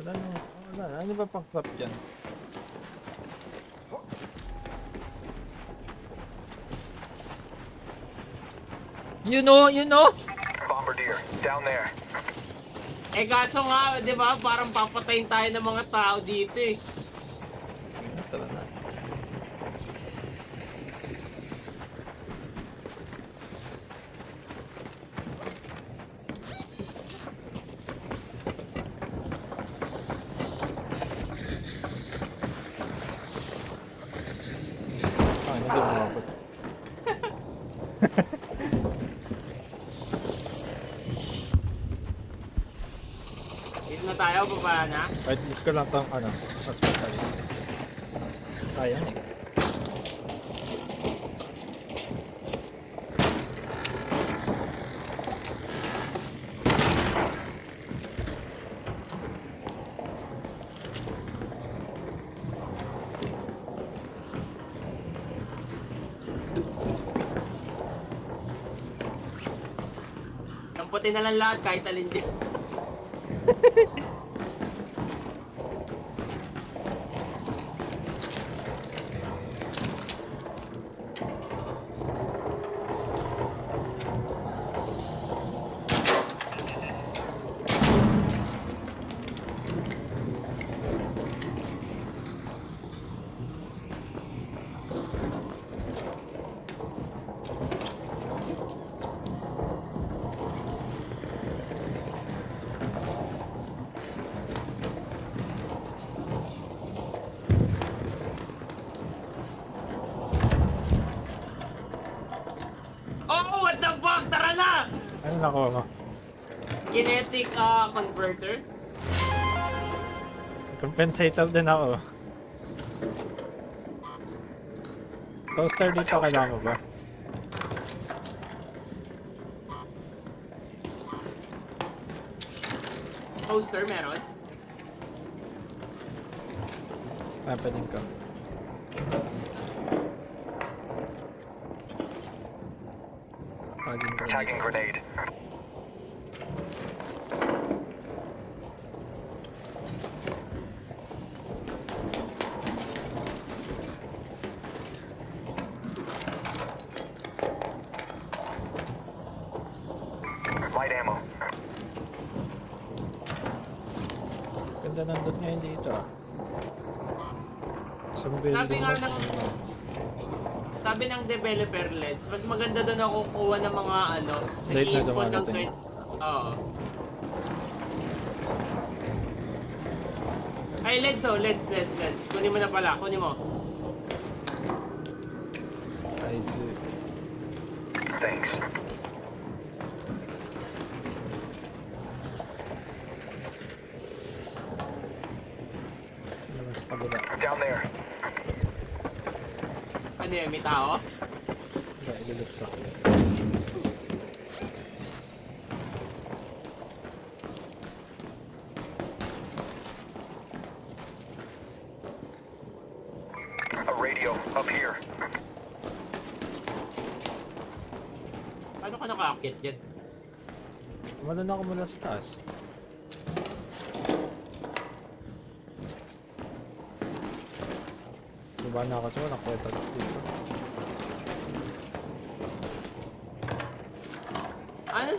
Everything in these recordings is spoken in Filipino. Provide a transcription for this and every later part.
Ano ba pang trap dyan? You know! Bombardier, down there. Eh kaso nga, di ba, parang papatayin tayo ng mga tao dito eh. Tara na. Hindi mo mabot. Dito na tayo, baba na. Right click ko lang tong hospital. Sayang. Damputin na lang lahat kahit alin din. Oh, what the fuck? Tara na! Ano nakuha mo? Kinetic converter. Compensator din ako. Toaster dito kailangan mo ba? Toaster meron. Happening ko. Tagging grenade. Light ammo. Ganda nandun ngayon dito ah. Sa Sabi building nga na ng- Sabi ng developer Leds, mas maganda doon ako kukuha ng mga Late na nag-i-spawn ng dumadating. Oo. Ay, Leds. Kunin mo na pala, kunin mo. I see. Thanks. Mas pagula. Down there. Ano yun, may tao? Hindi, ilulot ko. A radio up here. Paano ka nakaakyat dyan? Umalun ako mula sa taas. Diba na ako siya, nakweta lang dito.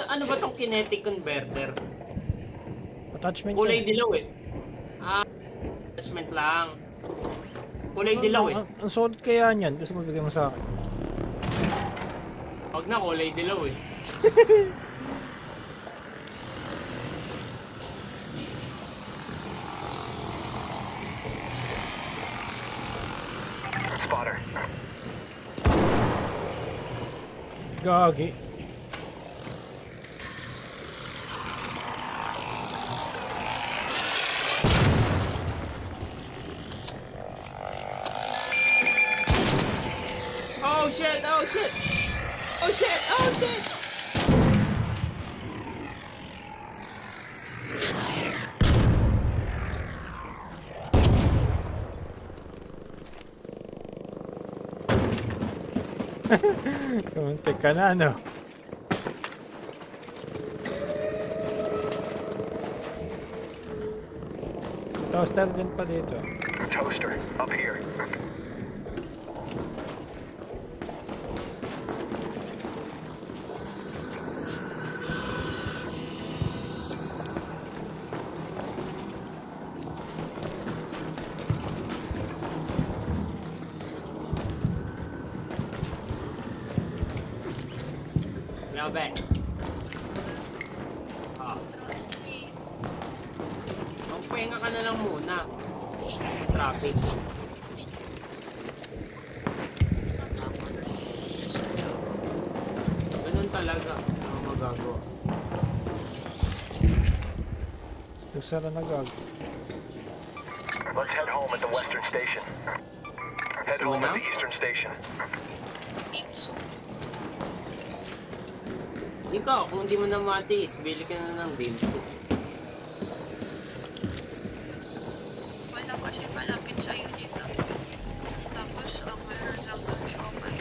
Ano ba tong kinetic converter? Attachment Kulay yan. dilaw eh. Attachment lang. Kulay dilaw eh. Ang solid kaya niyan, gusto mo bigyan mo sa akin. Huwag na, kulay dilaw eh. Spotter. Gagi. Oh shit! Oh shit! Oh shit! Oh shit! Kumuntik ka na, ano? Toaster din pa dito. Toaster, up here. Grabe. Ah. Magpahinga ka na lang muna. Traffic. Ganun talaga. Ano magagawa? Isa na nagag. Let's head home at the western station. Head Gusto mo home na? at the eastern station. Ikaw, kung hindi mo na matiis, bili ka na ng beans. Wala kasi malapit sa'yo dito. Tapos, ang meron lang kami open.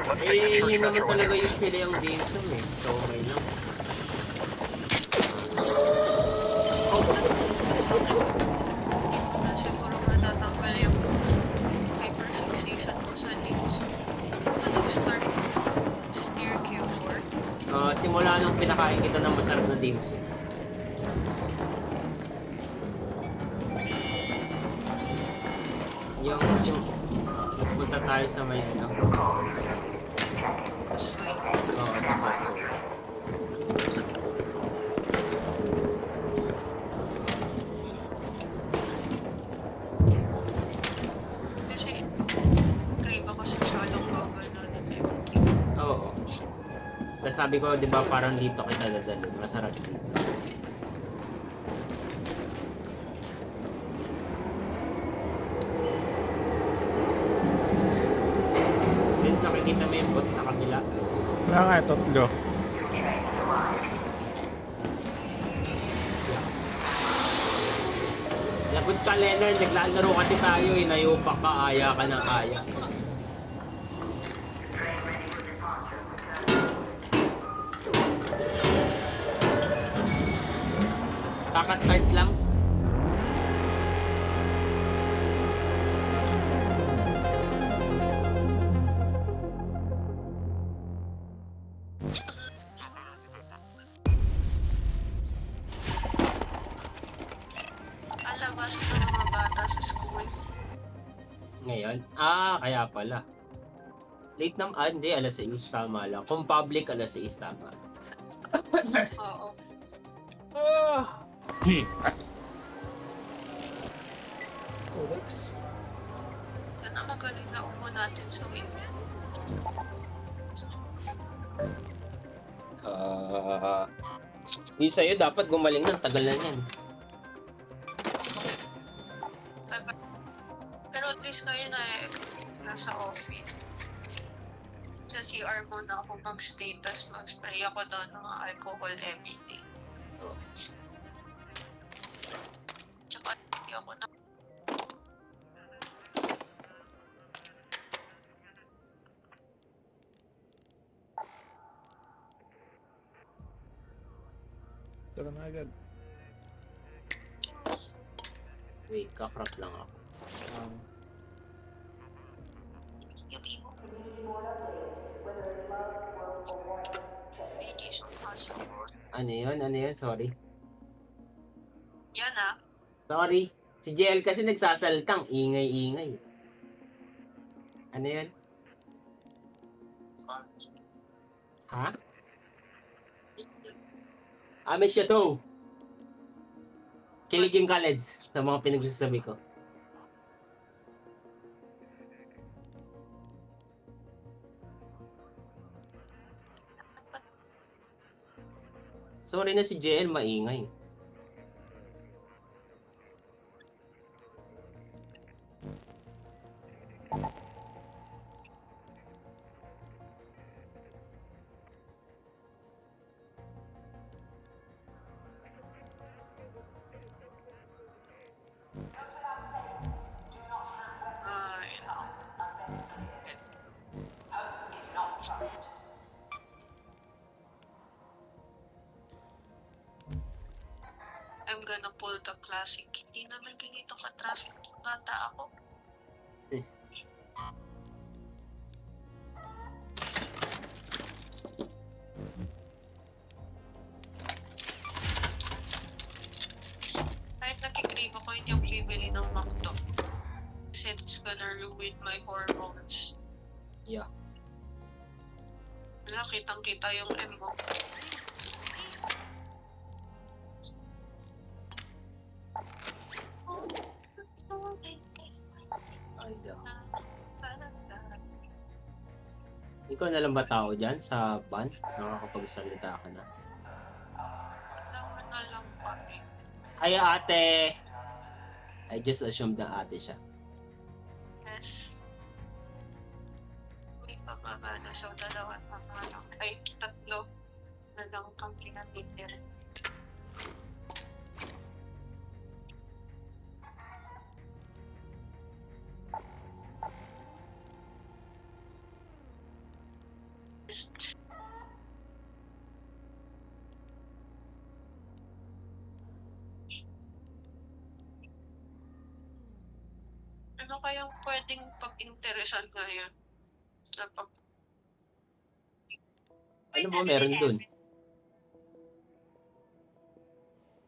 Let's take the Eh, church yun naman metro talaga in. yung sila yung dim sum eh. So, may lang. Hindi mo na siguro matatanggal yung hyperfixation mo sa names. Start near Q4. Simula nung pinakain kita ng masarap na dim sum. Yung punta tayo sa may ano. Sweet. Oo, sa paso. Kasi, crave ako sa Shalong Gogol na nag-MQ. Oo. Tapos sabi ko, di ba parang dito kita dadalhin. Masarap dito. Since nakikita mo yung bot sa kabila. Wala nga, tatlo. Lagot ka, Leonard. Naglalaro kasi tayo eh. Nayupak ka, aya ka ng aya. Kaka-start lang. Alabas ng mga bata sa school. Ngayon? Kaya pala. Late na, hindi, alas 6, tama lang. Kung public, alas 6, tama. Oo. Codex. Yan ang magaling na upo natin sa weekend. Yung sa'yo, dapat gumaling ng tagal na yan. Pero at least ngayon ay nasa office. Sa CR muna ako mag-stay, tapos mag-spray ako doon ng alcohol everyday. Tsaka hindi ako na... Tara na agad. Wait, kakrap lang ako. Yung imo. Radiation positive. Ano yun? Ano yun? Sorry. Yan ah. Sorry. Si JL kasi nagsasaltang. Ingay-ingay. Ano yun? Ha? Amin siya to. Kiligin ka, Leds, sa mga pinagsasabi ko. Sorry na si JL, maingay. I'm gonna pull the classic. Hindi naman ganito ka-traffic bata ako. Kahit nakikrave ako, hindi ako bibili ng McDo. Kasi it's gonna ruin my hormones. Yeah. Wala, kitang-kita yung M mo. Ay, daw. Ikaw na lang ba tao dyan sa van? Nakakapagsalita ka na. Kasama na lang kami. Ay, ate! I just assumed na ate siya. Yes. May pababa na. So, dalawa pa lang. Ay, tatlo na lang kami natitira. Ano kayang pwedeng pag-interesan ngayon? Na pag Ano ba meron dun?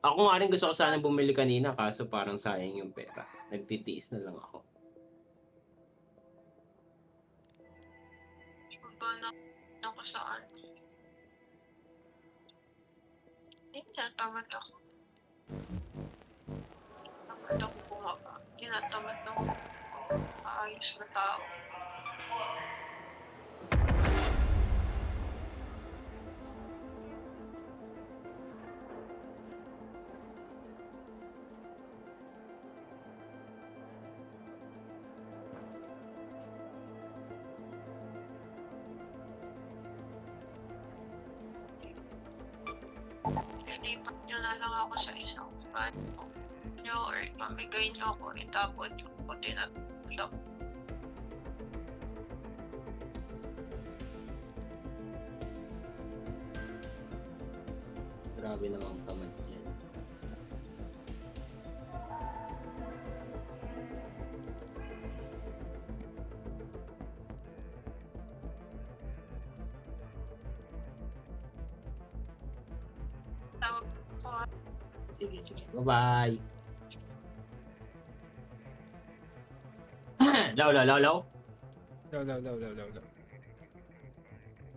Ako nga rin gusto ko sana bumili kanina kaso parang sayang yung pera. Nagtitiis na lang ako. ba na ako saan? Hindi, tinatamad ako. Tamad ako bumaba. Tinatamad ako. Maayos na tao. Lipat nyo na lang ako sa isang van nyo or mamigay nyo ako itapon nyo ko tinatulog. Grabe namang tamad yan. Tawag ko Sige, sige. Bye-bye. Law. Law.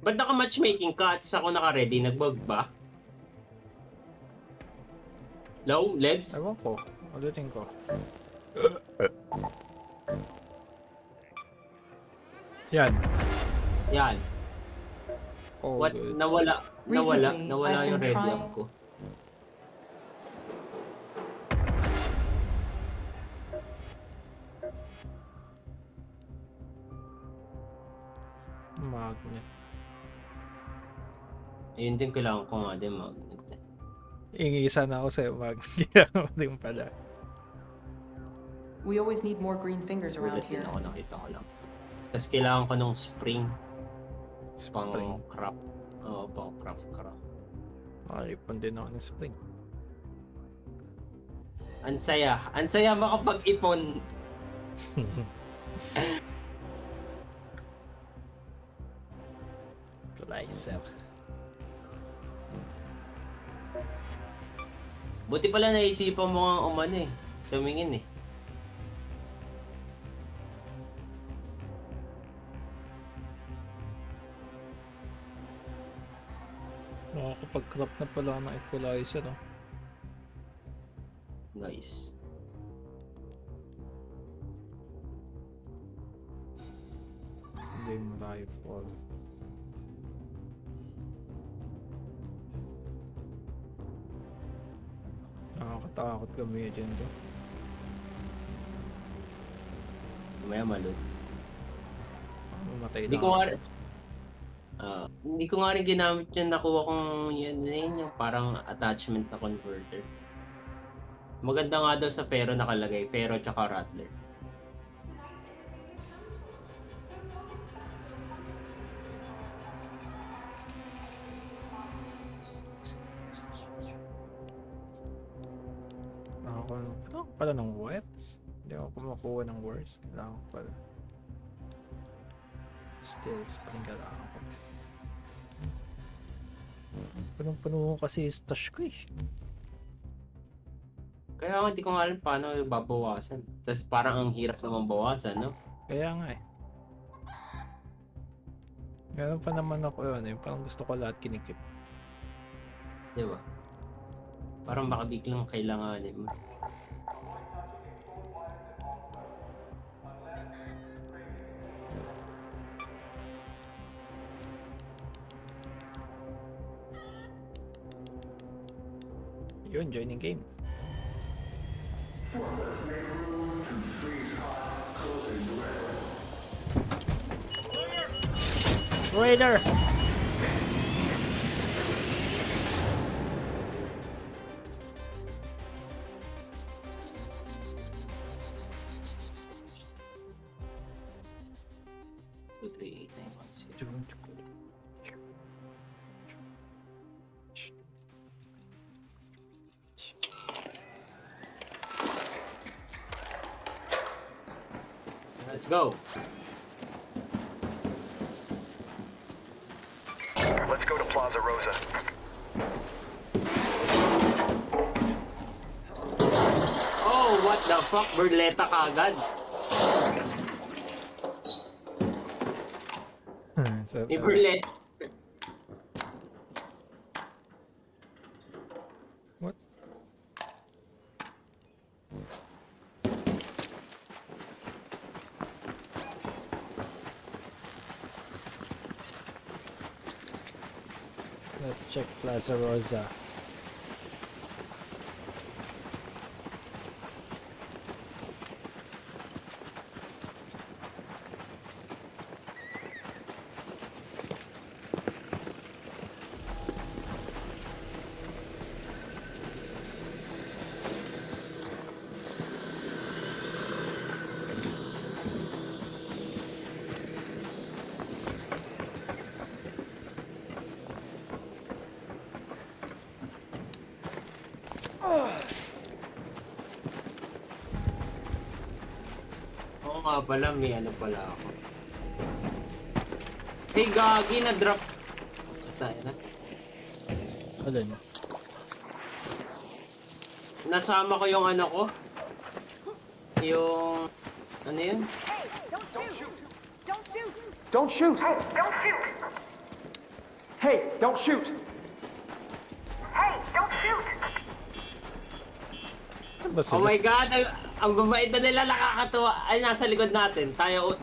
Ba't naka-matchmaking ka at ako naka-ready? Nag-bug ba? Law, Leds? Ewan ko. Ulitin ko. Yan. Yan. Oh, What? good. Nawala Recently, I've yung been ready trying- up ko. Magnet. Ayun din kailangan ko nga din magnet. Ingisa na ako sa'yo, magnet. Din pala. We always need more green fingers around Ulit din here. ako, nakita ko lang. Tapos kailangan ko nung spring. Pang Spring. craft. Oo, pang craft. Makaripon din ako ng spring. Ang saya makapag-ipon. Fertilizer. Buti pala naisipan mo nga umano eh. Tumingin eh. Nakakapag-crop na pala ako ng equalizer. Oh. Nice. Game rifle. Nakakatakot gamitin to. Mamaya malot. Mamatay Hindi na ko ako. nga hindi ko nga rin ginamit yung nakuha kong yun yung parang attachment na converter. Maganda nga daw sa Fero nakalagay. Fero tsaka Rattler. Kailangan ko pala ng wets. Hindi ako kumukuha ng words. Kailangan ko pala. Still, sprinkle ako. Punong-puno kasi yung stash ko eh. Kaya nga hindi ko nga alam paano babawasan. Tapos parang ang hirap naman bawasan, no? Kaya nga eh. Meron pa naman ako yun eh. Parang gusto ko lahat kinikip. Di ba? Parang baka biglang kailanganin mo. Yun, joining game. Raider! Two, three, 8, 9, 1, 0. Let's go. Let's go to Plaza Rosa. Oh, what the fuck? Berleta kagad. So, May Berleta. what? Let's check Plaza Rosa. Oo nga pala, may ano pala ako. Hey, gagi na drop. Tayo na. Alin? Nasama ko yung ano ko. Yung... Ano yun? Don't shoot! Hey, don't shoot! Hey, don't shoot! Hey, don't shoot! Saan ba Oh sila? my god, ang babait na nila, nakakatuwa. Ay, nasa likod natin. Tayo,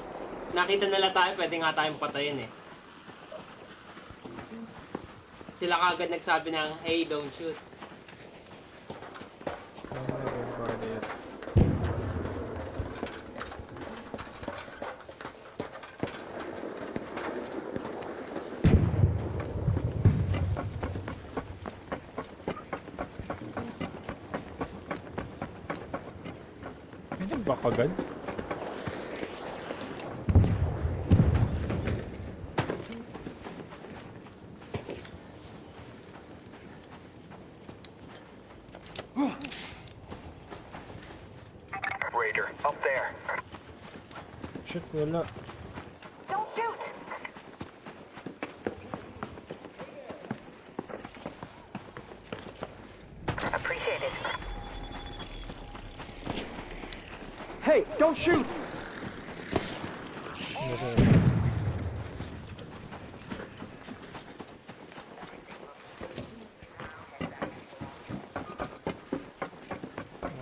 nakita nila tayo, pwede nga tayong patayin eh. Sila kagad nagsabi ng, hey, don't shoot. Saan na yung barrier? Hindi ba kagad? Raider, up there. Shit, wala. Don't shoot! Appreciate it. Hey, don't shoot!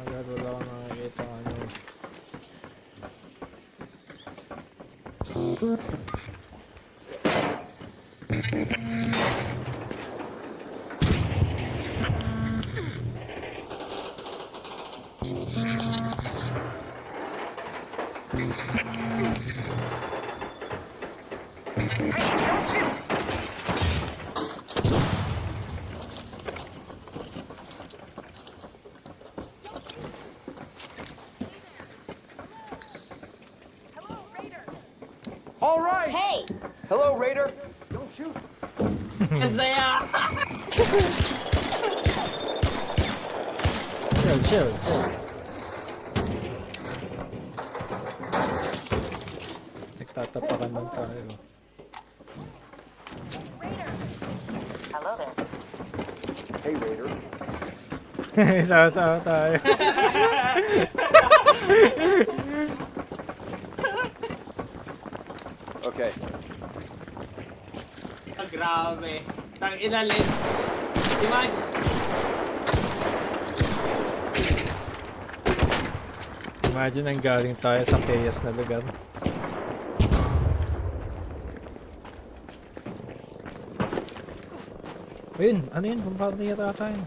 Agad wala akong nakikita ano. All right! Hey! Hello, Raider! Don't shoot! Ang saya! Chill. Nagtatapakan lang tayo. Hello there. Hey, Raider. Sama-sama tayo. Okay. Ah, grabe. Tang inalit. Imagine. Imagine ang galing tayo sa chaos na lugar. Ayun, ano yun? Bombardier yata tayo.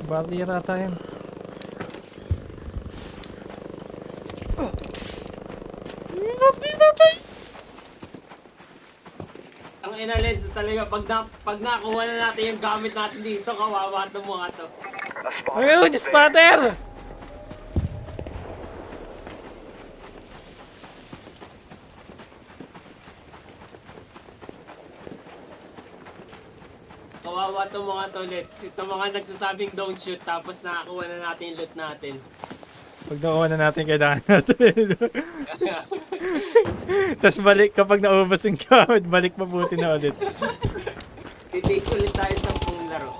Bombardier yata tayo. Ang inalit talaga pag nakuha na natin yung gamit natin dito, kawawa itong mga to. A spot. Ayun, spotter! Kawawa itong mga to, Let's. Itong mga nagsasabing don't shoot, tapos nakakuha na natin yung loot natin. Pag nakuha na natin, kailangan natin. Tapos balik, kapag naubos yung gamit, balik mabuti na ulit. Titake ulit tayo sa pong laro.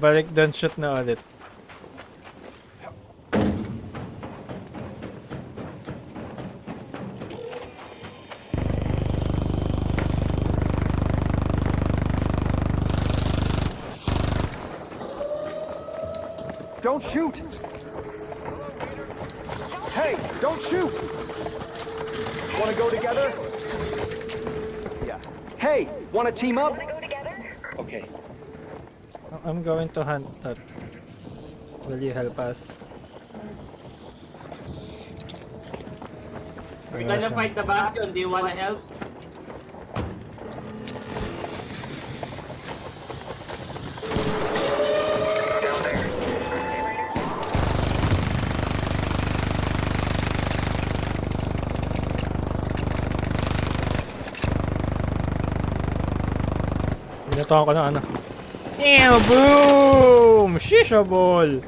Balik doon, shoot na ulit. Don't shoot! Hey, don't shoot! Wanna go together? Yeah. Hey, wanna team up? Okay. I'm going to hunt that. Will you help us? We're gonna fight the bastion. Do you wanna help? Down there. Binatuhan ko ng ano. Ew, boom! Shisha ball!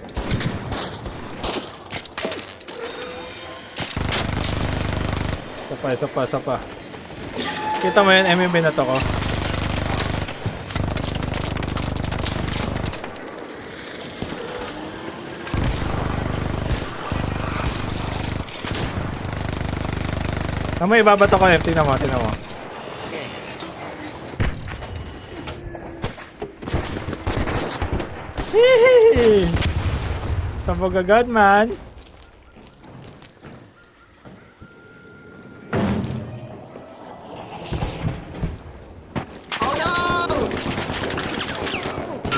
Isa pa. Kita mo yun, yung binato ko. May ibabato ko yun, tingnan mo. Hehehe! Sabog agad, man! Oh no!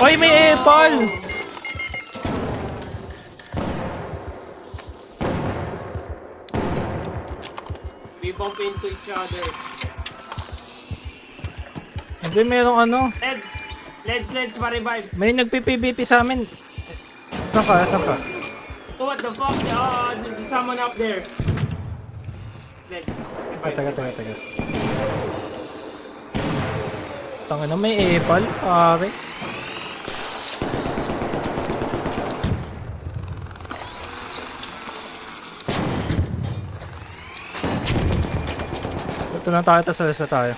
Oy, may apple! We bump into each other. Hindi, merong ano. Let's ma-revive. May nagpi-PVP sa amin. Saan ka? Oh, what the fuck? There's someone up there. Let's. Taga. Tanga na, may apple, pare. Ito lang tayo, tas alisa tayo.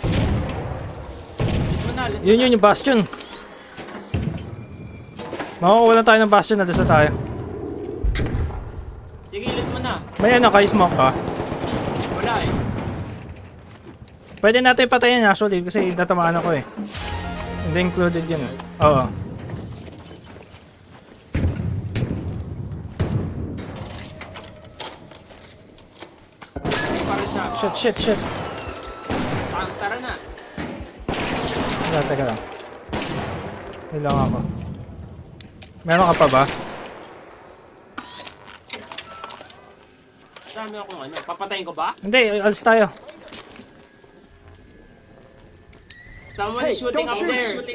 Yun yung bastion. Makukuha tayo ng bastion, alisa tayo. Sige, let's mo na. May ano, smoke ka? Wala eh. Pwede natin patayin actually kasi natamaan ako eh. Hindi included yun eh. Oo. Para siya. Shit. Tara na. Teka lang. Ilang ako. Meron ka pa ba? Dami akong ano. Papatayin ko ba? Hindi, alis tayo. Someone Hey, is shooting don't up shoot. there.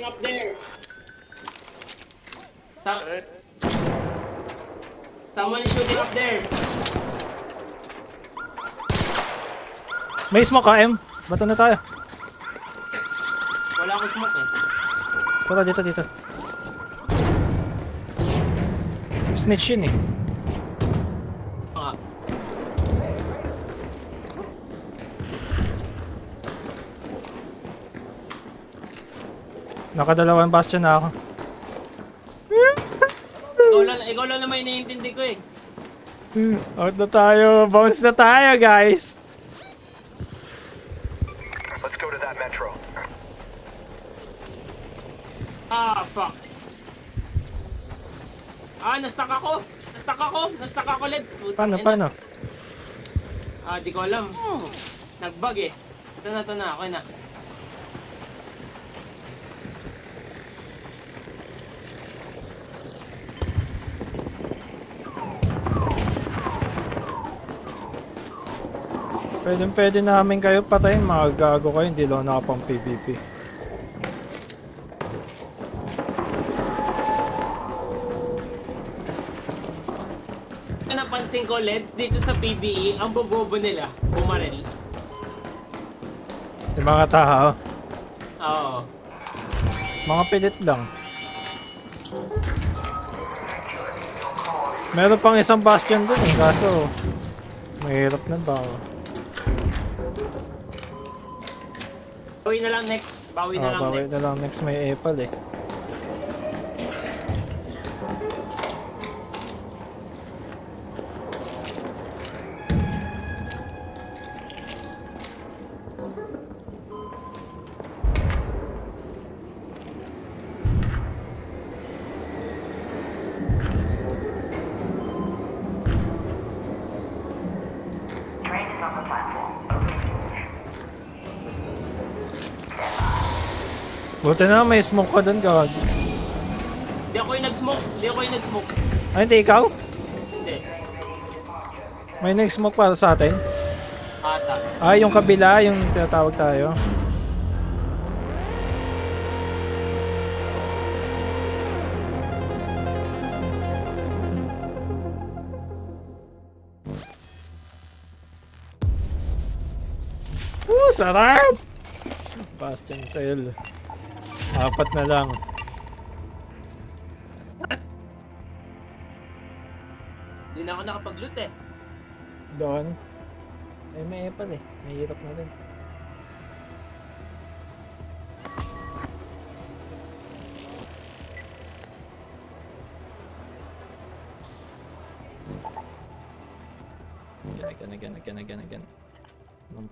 Someone is shooting up there. May smoke ka, M. Bato na tayo. Wala akong smoke eh. Tara, dito. Snitch yun eh. Ah, Nakadalawang bastion na ako. ikaw lang naman iniintindi ko eh. Out na tayo. Bounce na tayo, guys. Let's go to that metro. Ah, fuck. Ah, na-stuck ako, Leds. Putang ina. Paano? Ah, di ko alam. Nag-bug eh. Ito na, okay na. Pwede namin kayo patayin, mga gago kayo, hindi lang nakapang PvP. Napansin ko, Leds, dito sa PBE, ang bobobo nila, bumaril. Yung mga tao, Oo. mga pilit lang. Meron pang isang bastion dun eh, kaso mahirap na ba? Bawi na lang next. Bawi na lang Bawi next. na lang next, may Apple eh. Train is on the platform. Buti na may smoke ka dun, gag. Di ako yung nag-smoke. Ay, hindi ikaw? Hindi. May nag-smoke para sa atin? Ata. Ah, yung kabila, yung tinatawag tayo. Sarap! Bastion sale. 4 na lang. Hindi na ako nakapag-loot eh. Doon. Ay, may Apple eh. Mahirap na rin. Again.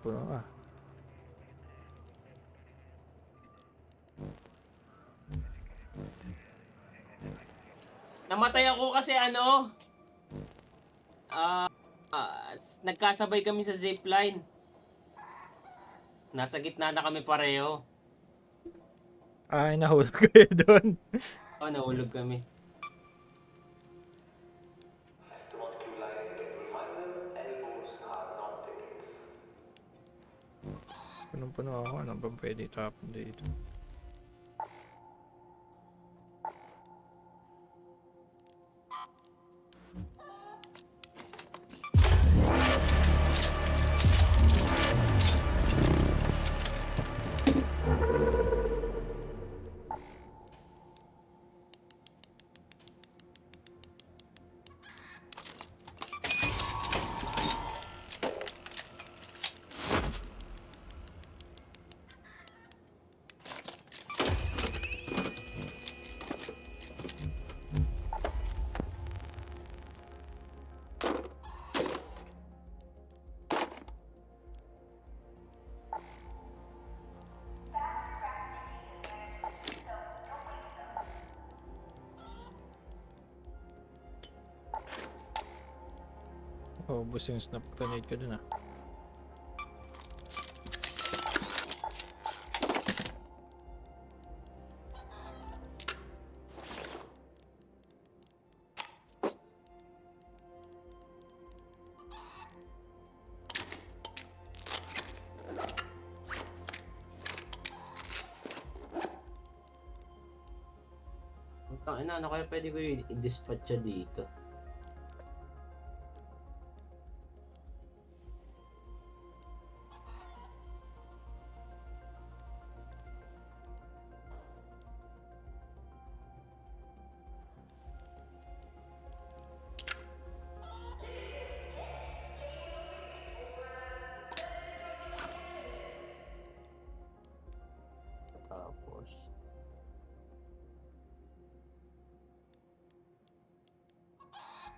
Puno ah. Namatay ako kasi ano, nagkasabay kami sa zipline. Nasa gitna na kami pareho. Ay, nahulog kayo doon. Oh, nahulog kami. Punong-puno ako. Ano ba pwede tapon dito? Oh, ubos yung snap grenade ko dun ah. Ano kaya pwede ko i-dispatch siya dito?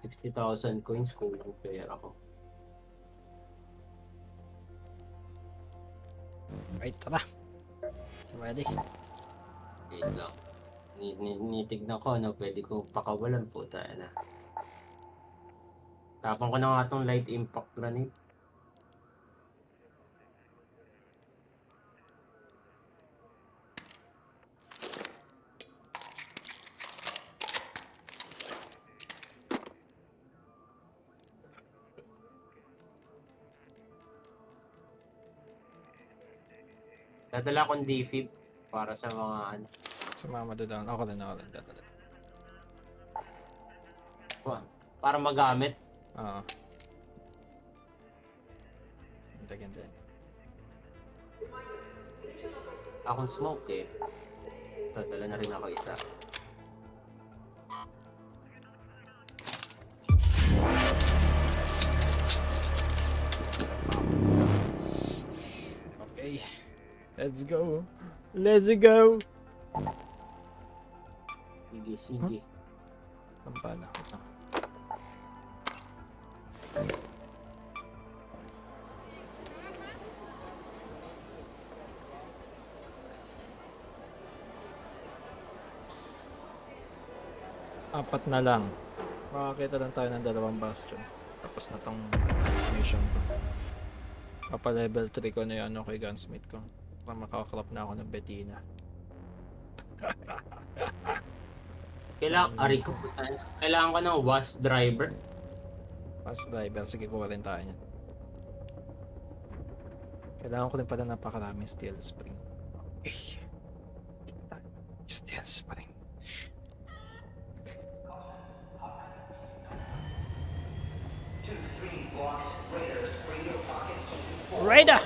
60,000 coins kung pera ko. Right, tara. Ready? Wait lang. Nitignan ko ano, pwede ko pakawalan po tayo na. Tapang ko na nga itong light impact grenade. Dadala akong defib para sa mga ano. Sumama doon. Ako rin. Dadala. Para magamit. Oo. Ganda. Akong smoke eh. Dadala na rin ako isa. Okay. Let's go. Let's go. Sige. Ang pala. Ito. Apat na lang. Makakita lang tayo ng 2 bastion. Tapos na tong mission ko. Papa level 3 ko na yung ano kay gunsmith ko. Para makakrop na ako ng Bettina. Kailangan ko ng WAS driver. Fast driver. Sige, kuha rin tayo niyan. Kailangan ko rin pala napakaraming steel spring. Okay. Steel spring. Raider!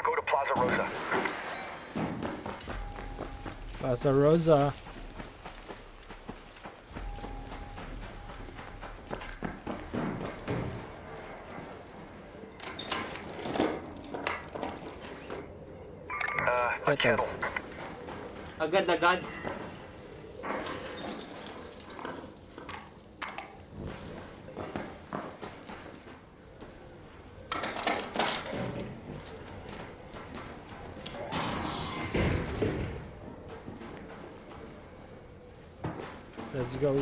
Go to Plaza Rosa. Plaza Rosa. A kettle. Agad. Let's go.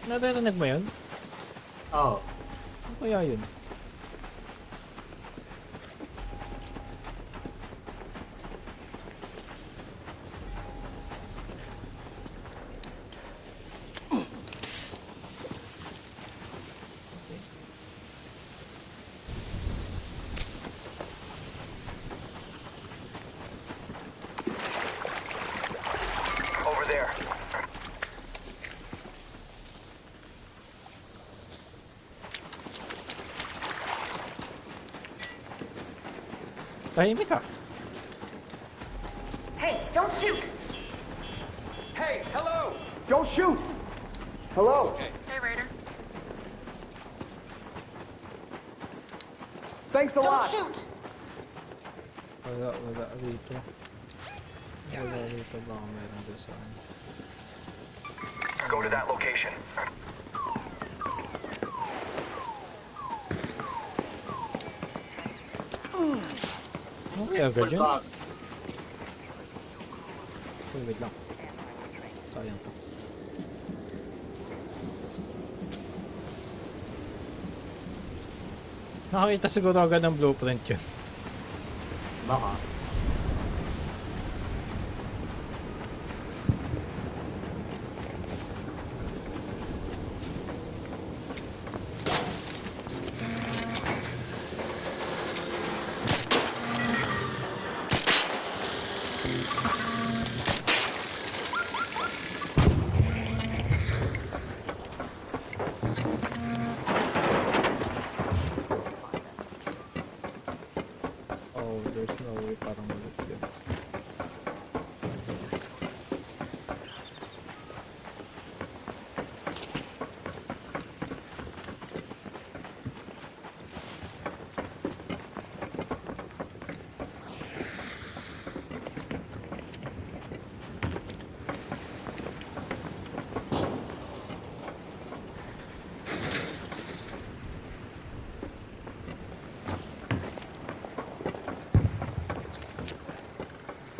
Naririnig mo yun? Oo. Ano kaya yun? Over there. Tahimik ka. Hey, don't shoot! Hey, hello! Don't shoot! Hello! Hey, Raider. Thanks a lot! Wala rito. Wala rito, baka meron doon sa akin. Go to that location. Okay, agad yun. Uy, wait lang. Sayang to. Nakakita siguro agad ng blueprint yun. Baka.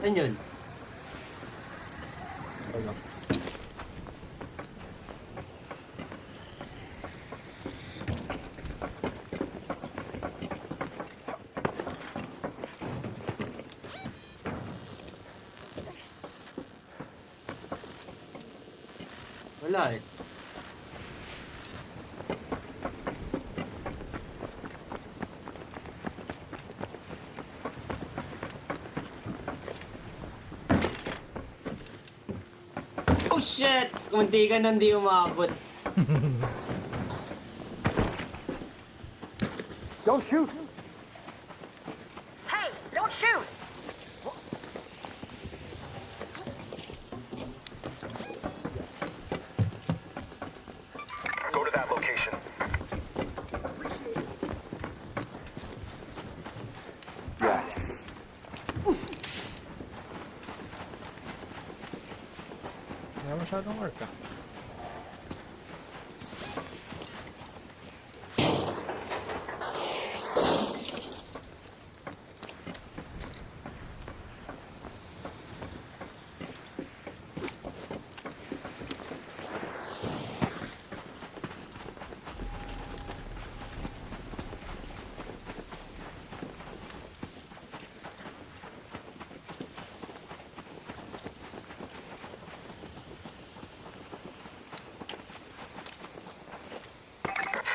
Saan yun? Wala. Wala eh. Oh shit! Kunti ka nang di umabot. Don't shoot! Hey, don't shoot! Go to that location. Yes. Wala masyadong work ah.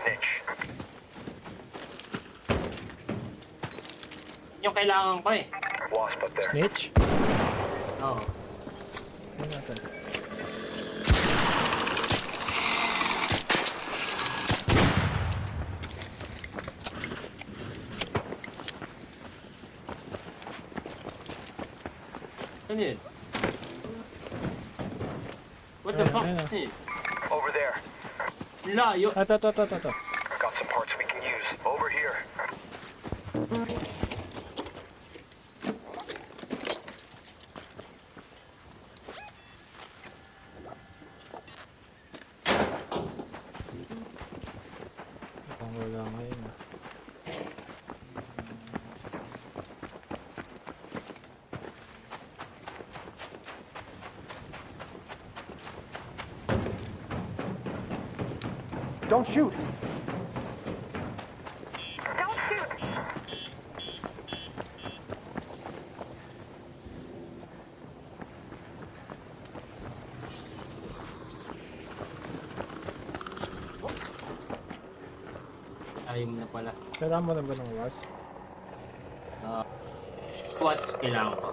Snitch. Yung kailangan ko eh. Wasp up there. Snitch? Oo. Ano natin? Saan yun? What the Ayun, fuck? ayun ah. Saan yun? Over there. Layo. Ito. Got some parts we can use. Over here. Mukhang wala ngayon ah. Don't shoot! Don't shoot! Ayaw mo na pala. Kailangan mo na ba ng wasp? Was kailangan ko.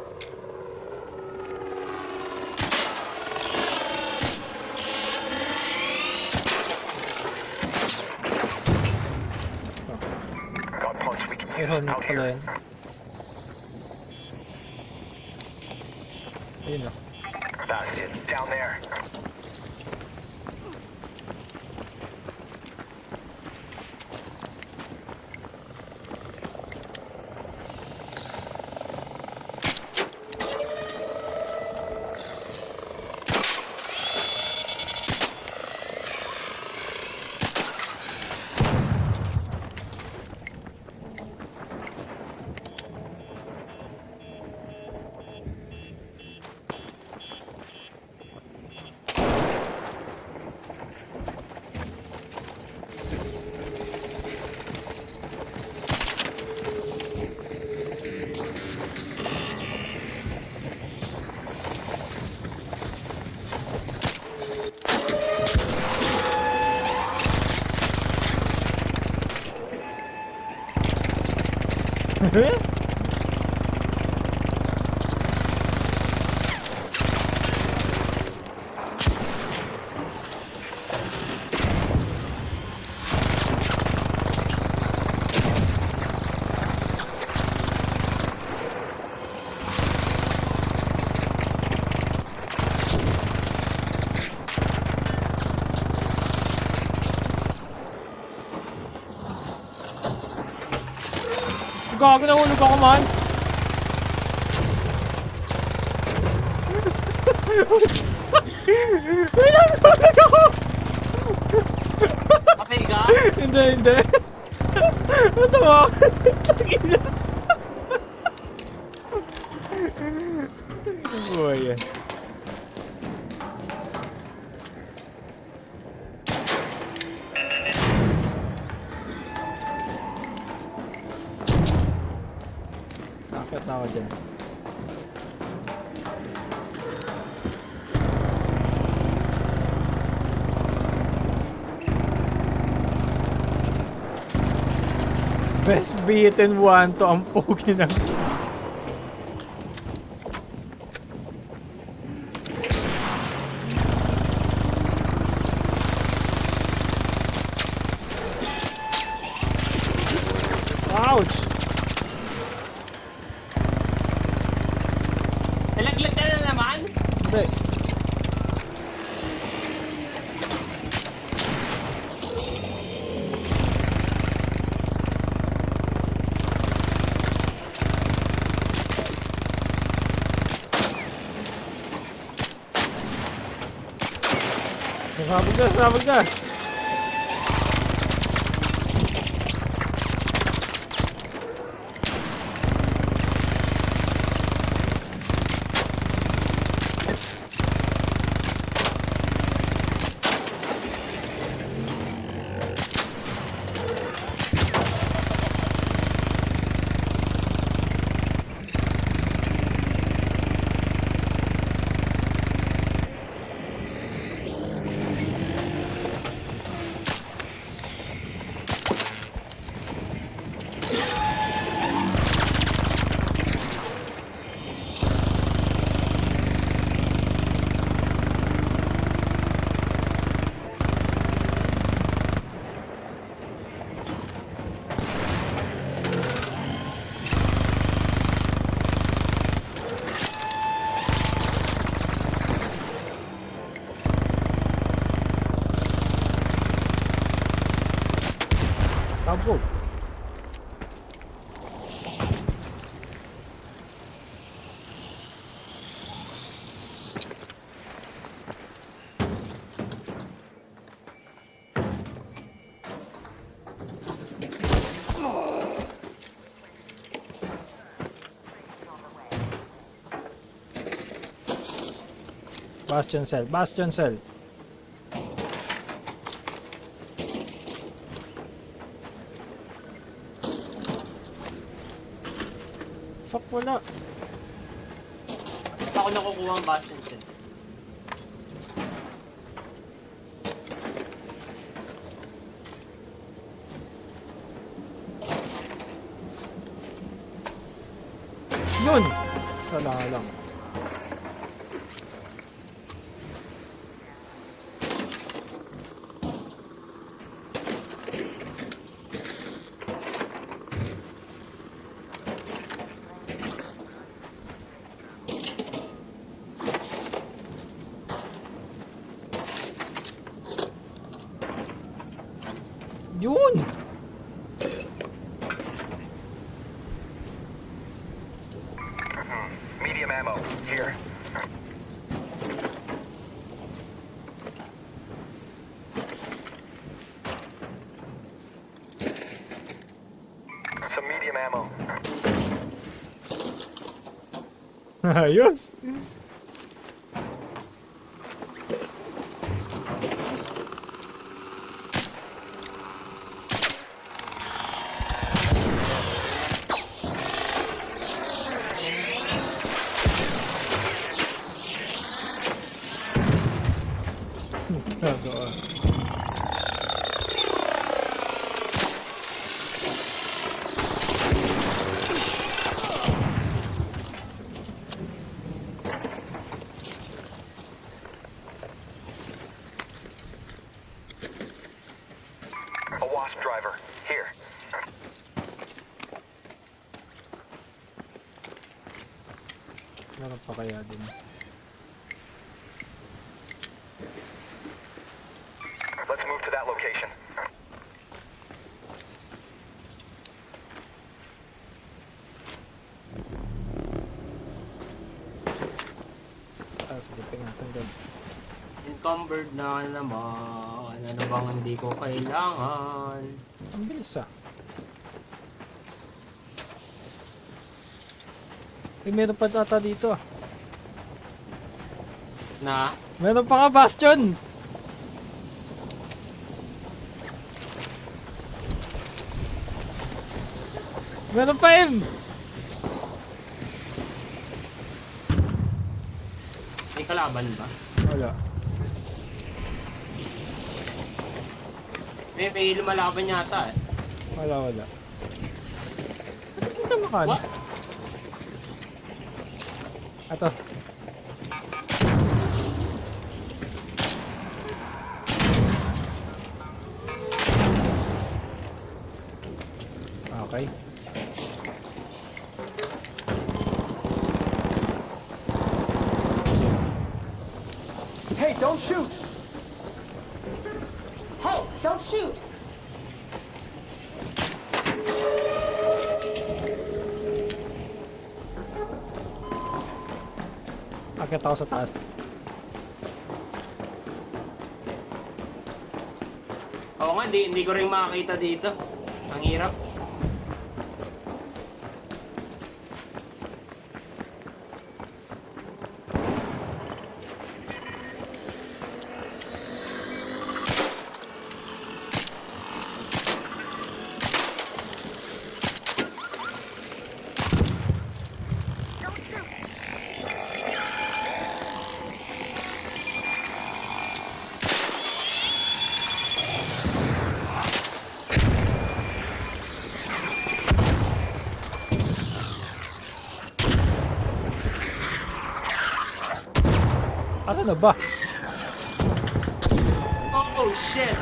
Got parts we can Ay, use helmet out pala here. yun. Ayun ah. That's it. Down there. Gago, nahulog ako man! May nahulog ako! Okay ka? Hindi. Natawa ako. Tangina. Boy, yan. Bakit na ako dyan? Best beaten one to ang pogi ng... Ouch! Nalaglag ka na naman? Hindi. Sabag ka! Tabog. Bastion cell, bastion cell. Fuck, wala. Ba't ako nakukuha ang bastion set? Yun! Sala lang. Yun! Medium ammo. Here. Some medium ammo. Ayos! Gagawa. A wasp driver. Here. Meron pa kaya din. Let's move to that location. Ah, sige, pinatang doon. Encumbered na naman. Ano bang hindi ko kailangan? Ang bilis ah. Eh, meron pa ata dito ah. Na? Meron pa nga bastion! Meron pa yun! May kalaban ba? Wala. May lumalaban yata eh. Wala. Ba't kita makan? What? Ato. Okay. Hey, don't shoot! Hey, don't shoot! Akit ako sa taas. Oo nga, hindi ko rin makakita dito. Ang hirap. Asan na ba? Oh shit!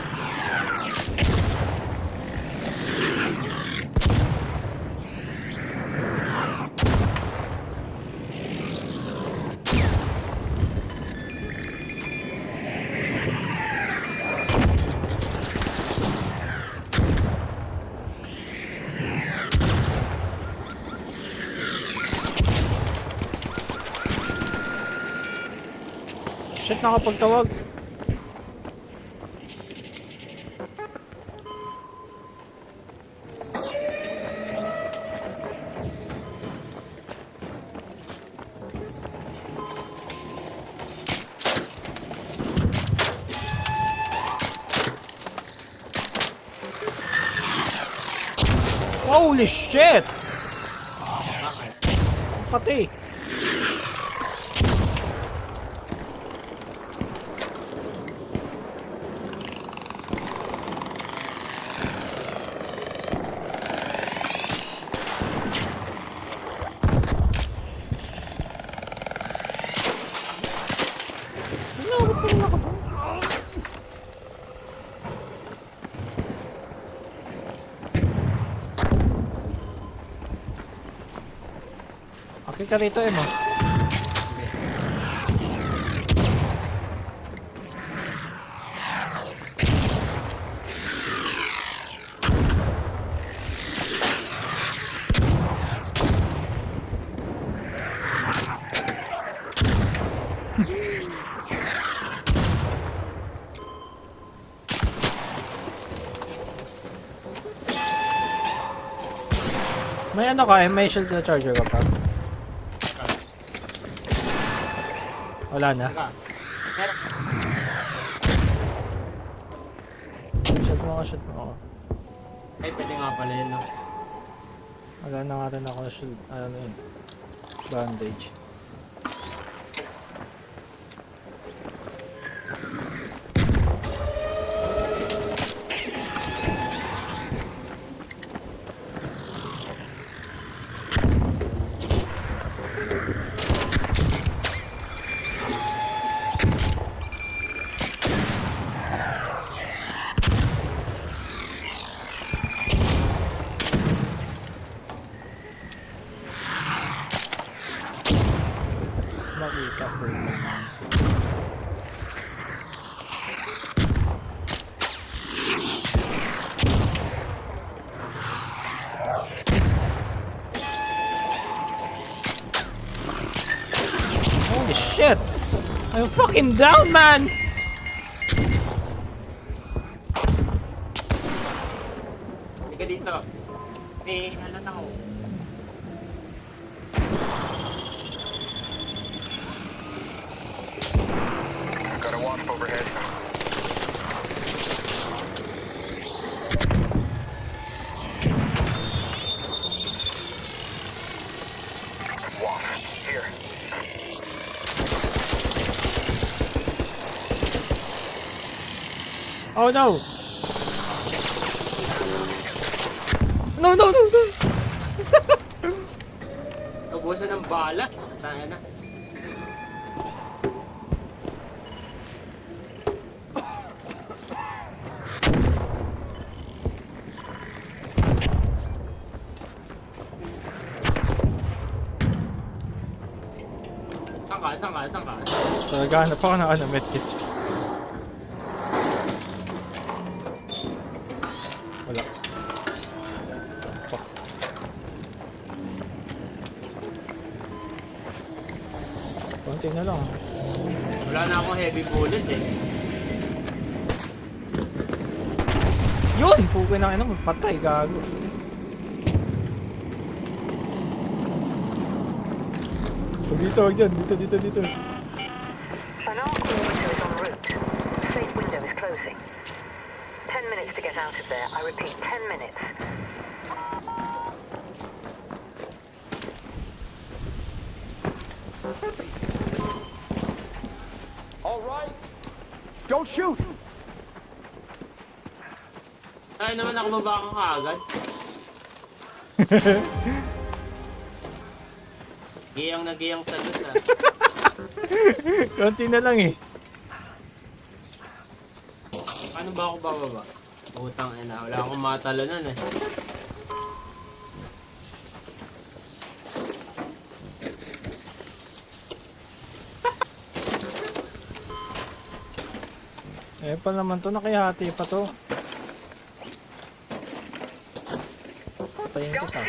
Shit, nakapagtawag. Holy shit! Pati. Okay ka rito, Emma. May ano ka, may shield na charger ka pa. Wala na. Teka. Meron. Shoot mo ako. Ay, pwede nga pala yun, no? Wala na nga rin ako na shield. Ano yun? Bandage. Makita ko yun. Holy shit! I'm fucking down, man! Hindi ka dito. May ano na ako. Wasp overhead. Wasp, here. Oh no! No, no, no, no! Nabusan ng bala. Tayo na. Saan ka? Naghahanap ako ng medkit. Wala. Fuck. Konti na lang. Wala na akong heavy bullet eh. Yun! Pukoy na ina, magpatay, gago. Dito, wag dyan. Dito. An arc auditor is en route. The safe window is closing. 10 minutes to get out of there. I repeat, 10 minutes. All right. Don't shoot. Ay naman ako mabaka kaagad. Giyang na giyang sa luz ah. Konti na lang eh. Paano ba ako bababa? Utang ina, wala akong matalonan eh. Eh pa naman to, nakihati pa to. Patayin kita.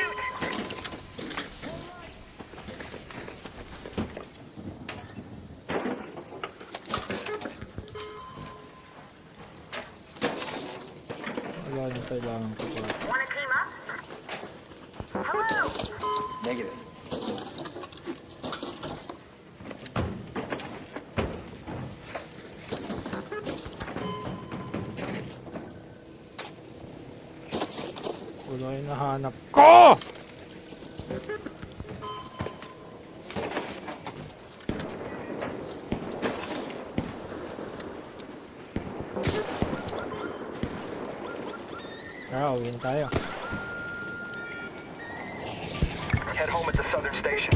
Wala na kailangan ko pa. Wanna team up? Hello! Negative. Wala yung nahanap ko! Uwiin tayo. Head home at the southern station.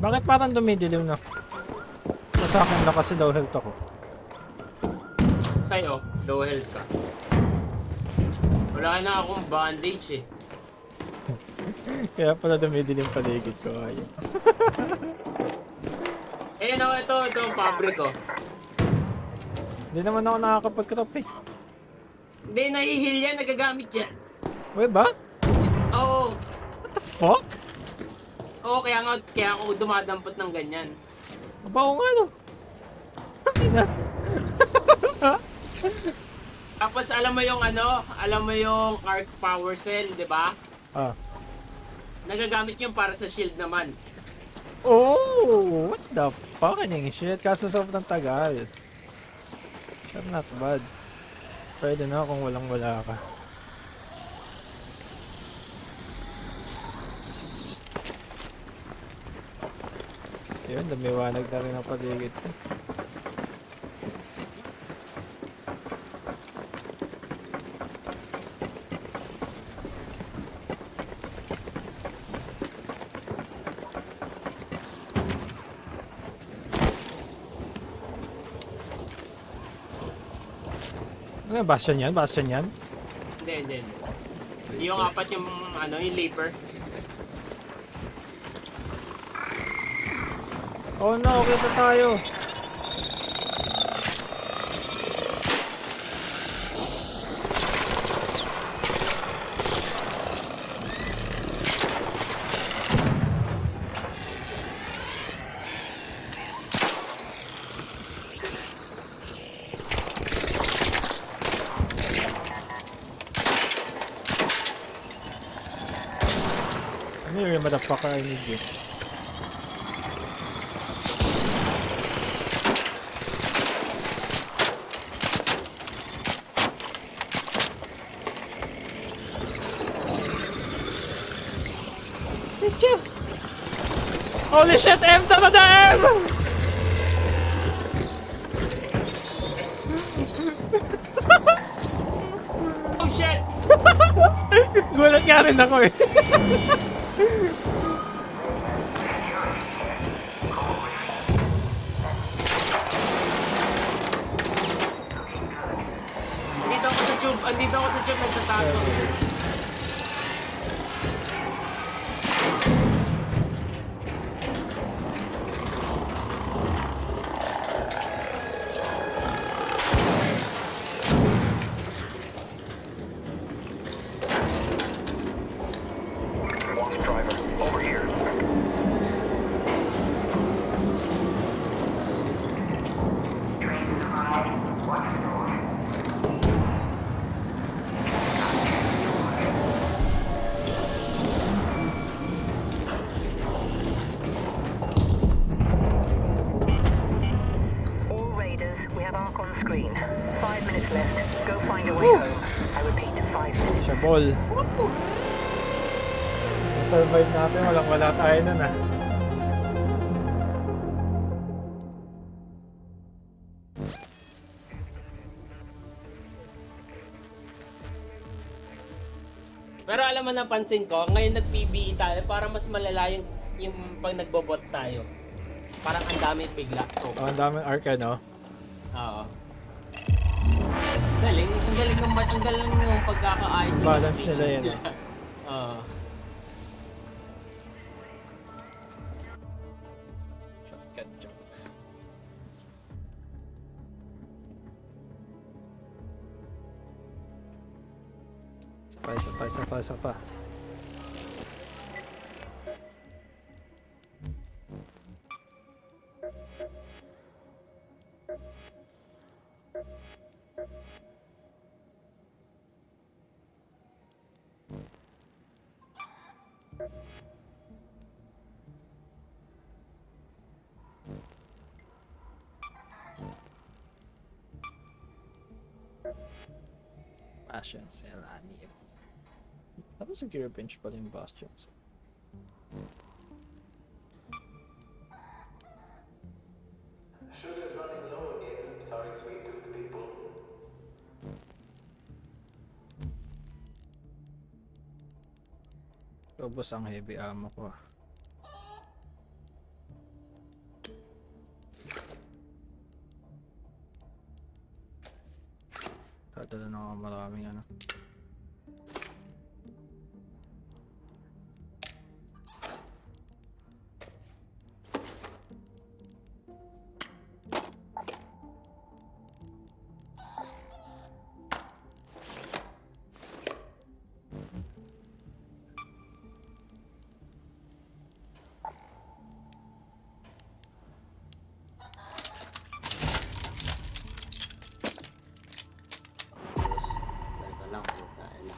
Bakit parang dumidilim na? Sa akin na kasi low health ako. Sa'yo, low health ka. Wala na akong bandage eh. Kaya pala dumidilim paligid ko. Ayun. Eh no, ito ang fabric ko. Hindi naman ako nakakapag-crop eh. Hindi, nahihil yan, nagagamit yan. Uy ba? Oo. What the fuck? Oo, kaya ako dumadampot ng ganyan. Mabaho nga no. Ina. Tapos alam mo yung arc power cell, di ba? Ah. Nagagamit yung para sa shield naman. Oh, what the fuck? Yung shit. Kaso sobrang tagal. But not bad. Pwede na kung walang-wala ka. Yun, lumiwanag na rin ang paligid ko. Ano, bastion yan? Bastion yan? Hindi. Yung apat yung yung leaper. Oh no, kita tayo. Ano yung motherfucker, I need you. Holy shit, M! Tama na, M! Oh shit! Gulat nga rin ako eh. Andito ako sa tube, nagtatago. Wasp driver, over here. All raiders, we have Ark on screen. 5 minutes left. Go find a way home. I repeat, 5 minutes. Siya, ball. Na-survive natin, walang-wala tayo nun ah. Pero alam mo, napansin ko, ngayon nag-PBE tayo para mas malala yung pag nagbobot tayo. Parang ang dami bigla. So, Oh, ang daming arc ano. oo. Ang galing ng pagkakaayos ng Balance PBE nila yan, Oo. Shotgun jump. Isa pa. Bastions and Anio. Tapos sa gear bench pala yung Bastions. Sugar's running low again. Sorry, sweet tooth people. Ubos ang heavy ammo ko ah. Dadala na ako maraming ano. Teka lang, puta. Ano.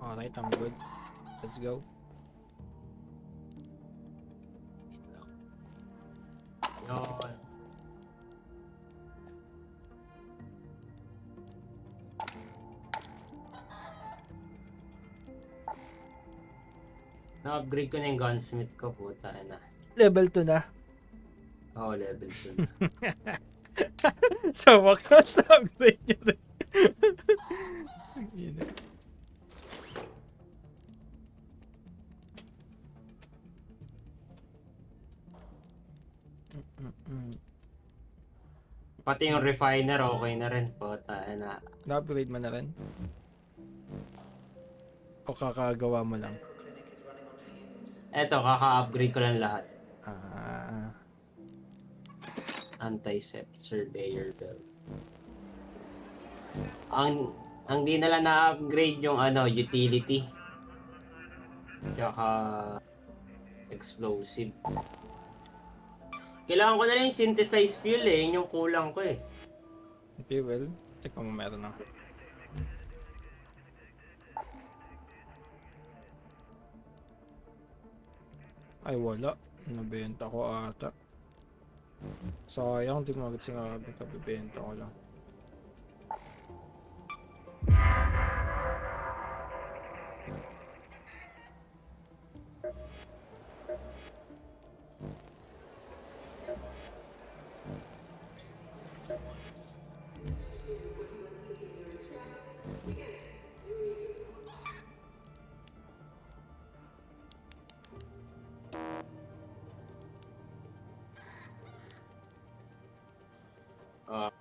Alright, I'm good. Let's go. Yun. Na-upgrade ko na yung gunsmith ko, puta na. Level 2 na. Oo, level 2 na. Sa wakas, upgrade nyo rin. Yun eh. Pati yung refiner, okay na rin, puta na. Na-upgrade mo na rin? O kakagawa mo lang? Eto, kaka-upgrade ko lang lahat. Ah, Anti-cept surveyor belt. Ang Ang di nila na-upgrade yung utility. Tsaka explosive. Kailangan ko na lang yung synthesized fuel eh. Yun yung kulang ko eh. Fuel. Check mo meron na. Ay wala. Nabenta ko ata. Sayang, di mo agad sinabi. Kabibenta ko lang.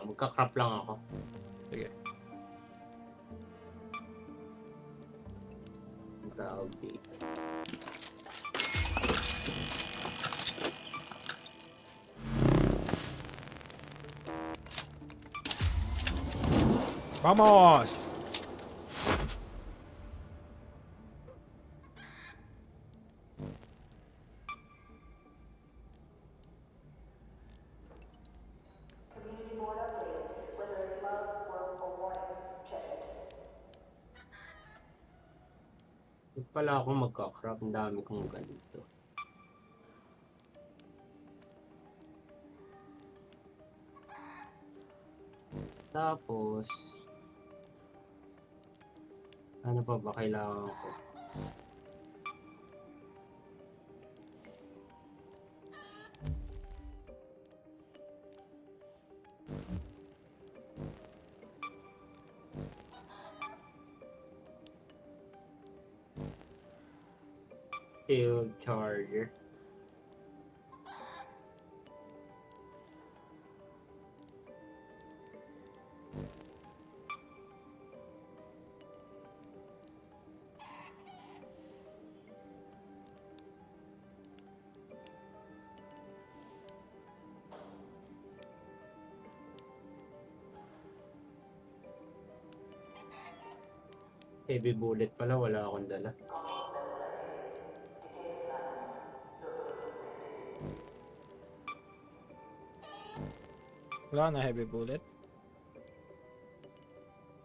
Magka-crop lang ako. Sige. Ang tawag dito. Vamos! Ba't pala ako magka-crop? Ang dami kong ganito. Tapos, ano pa ba kailangan ko? Field charger. Heavy bullet pala, wala akong dala. Wala na heavy bullet.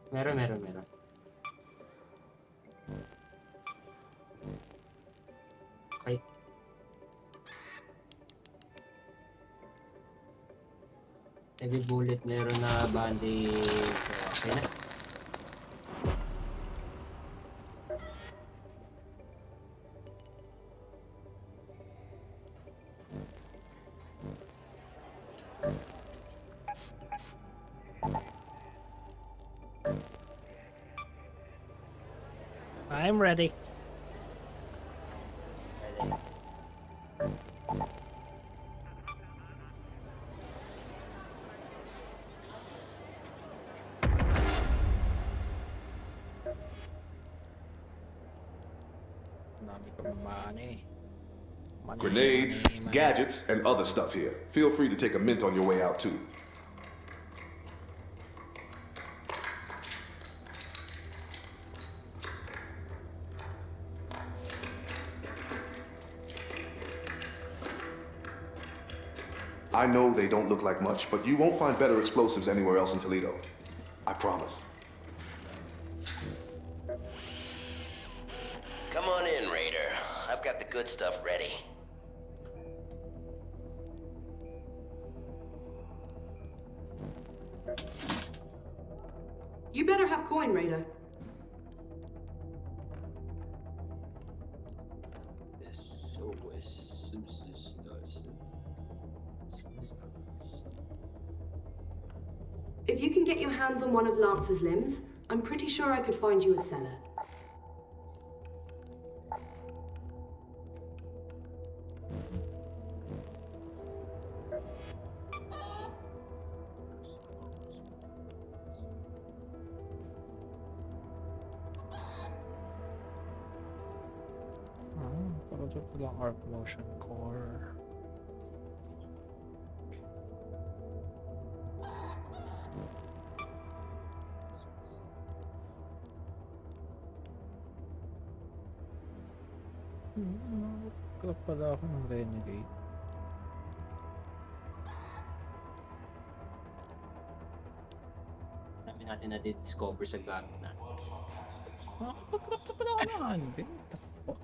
Meron. Okay. Heavy bullet, meron na bandage. So, okay na. I'm ready. Dami ko money. Grenades, gadgets, and other stuff here. Feel free to take a mint on your way out too. I know they don't look like much, but you won't find better explosives anywhere else in Toledo. I promise. Come on in, Raider. I've got the good stuff ready. You better have coin, Raider. If you can get your hands on one of Lance's limbs, I'm pretty sure I could find you a seller. Project for the arc motion core. Club pala ako ng Renegade. Dami natin na discover sa gamit natin. Nakakapag-club na pala ako ng Anvil. What the fuck?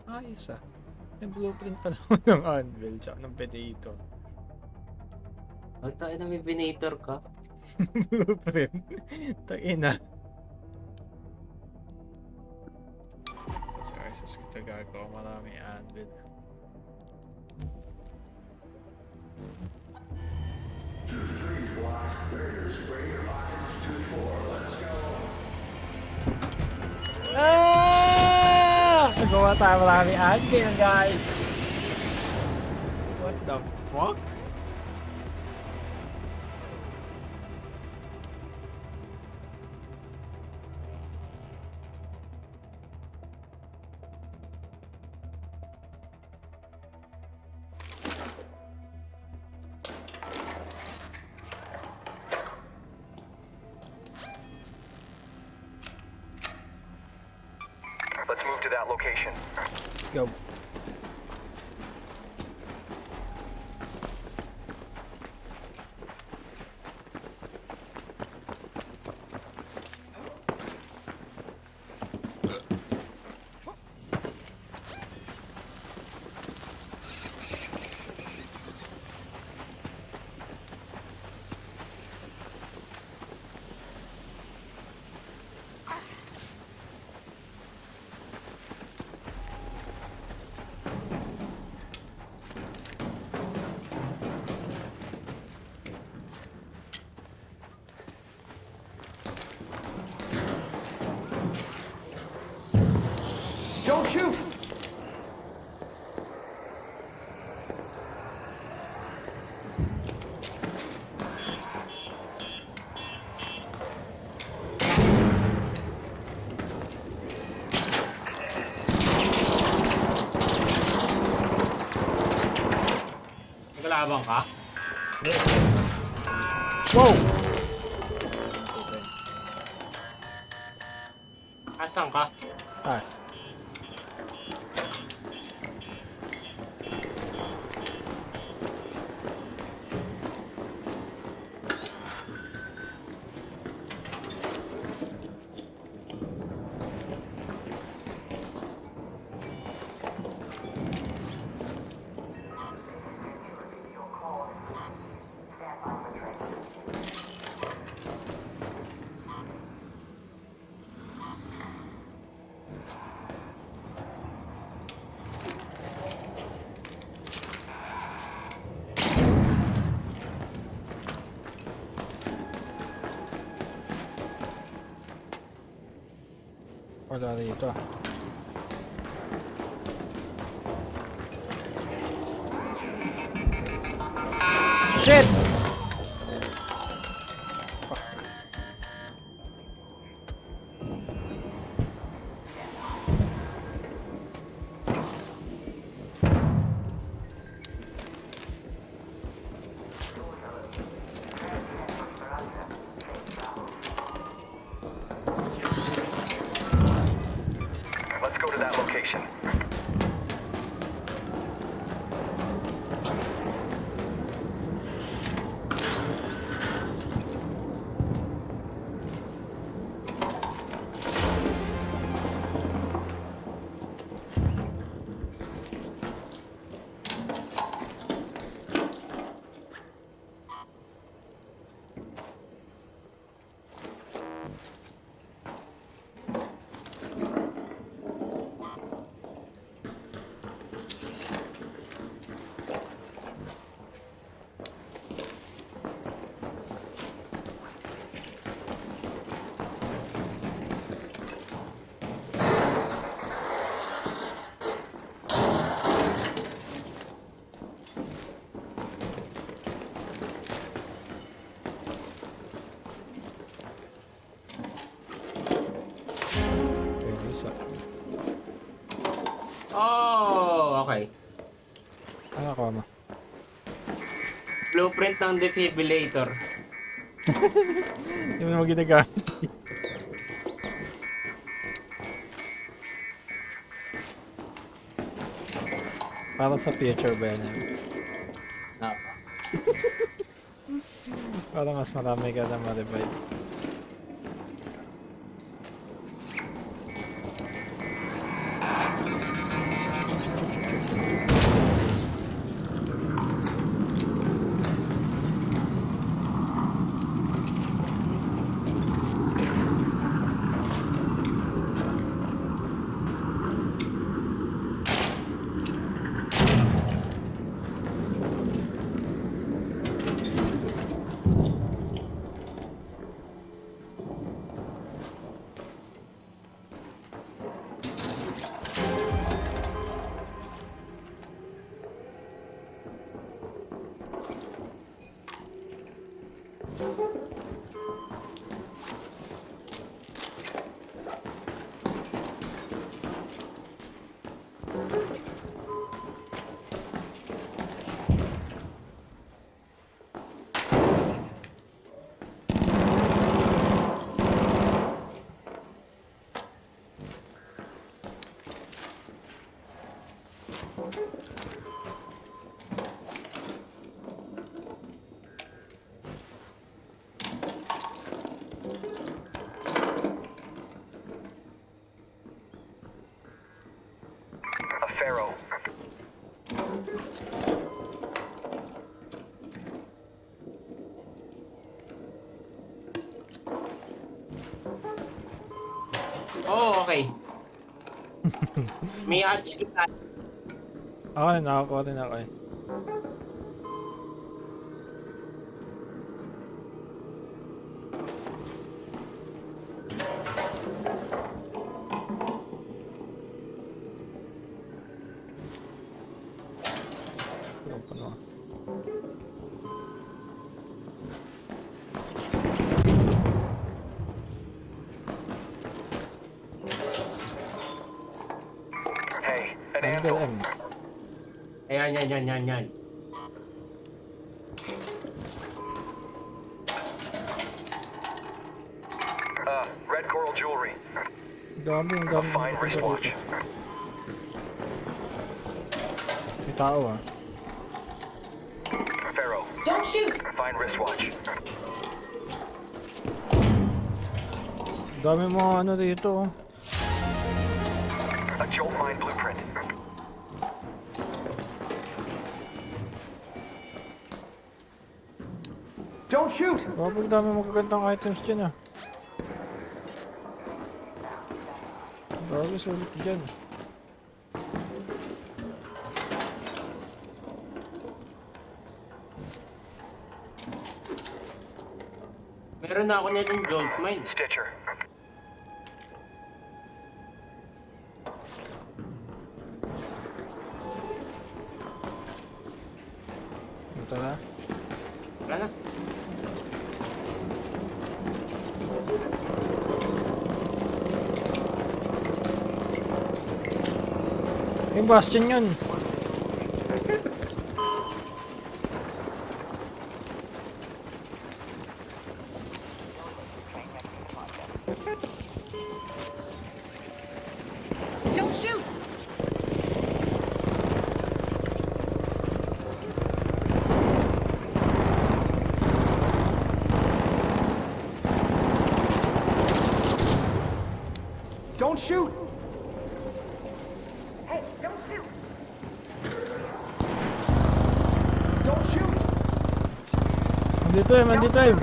Ayos ah. May blueprint pala ako ng Anvil tsaka ng Predator. Oh, tayo na may Venator ka. Blueprint. Tangina. Sorry, sa kita gagawa marami Anvil. Nagawa tayo marami Anvil, guys! What the fuck? Let's move to that location. Let's go. Don't shoot! Nagkalabang ka? Wow! Asan ka? Pass. Wala rito ah. Shit! Let's go to that location. Oh, okay. Ano ko mo? Blueprint ng defibrillator. Hindi mo naman ginagamit. Para sa future ba yan? Napa. Para mas marami ka na ma-revive. A Pharaoh. Oh, okay. May hatch kita. Ako rin, nakakuha rin ako eh. Puno. Hey, an Angle anvil. M. Ayan, yan. Red coral jewelry. Dami, ang A dami. fine wristwatch. May tao ah. Pharaoh. Don't shoot! Fine wristwatch. Dami mga ano dito oh. A jolt mine blueprint. Don't shoot! Kapag dami magagandang items dyan ah. Dami sulit dyan. Meron na ako nitong jolt mine. Stitcher. Ito na. Wala na. Yung bastion yun. Don't shoot! Don't shoot! Hey, don't shoot! Don't shoot! Andito eh.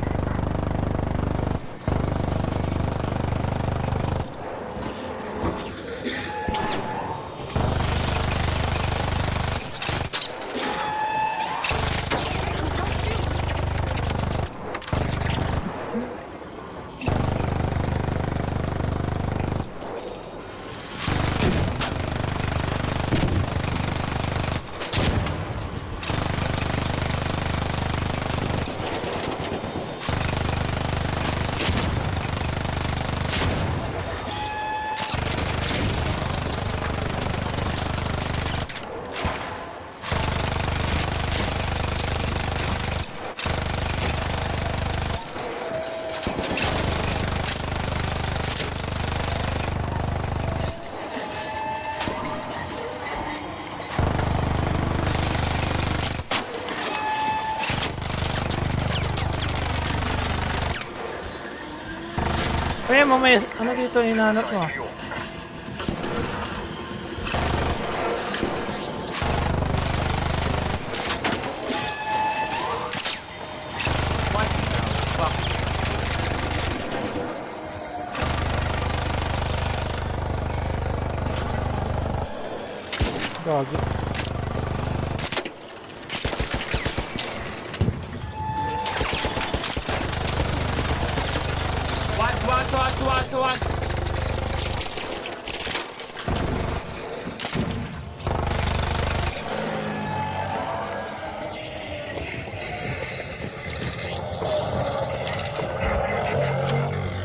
Kaya mamaya, ano dito hinahanap mo? What the fuck? Gagi. What?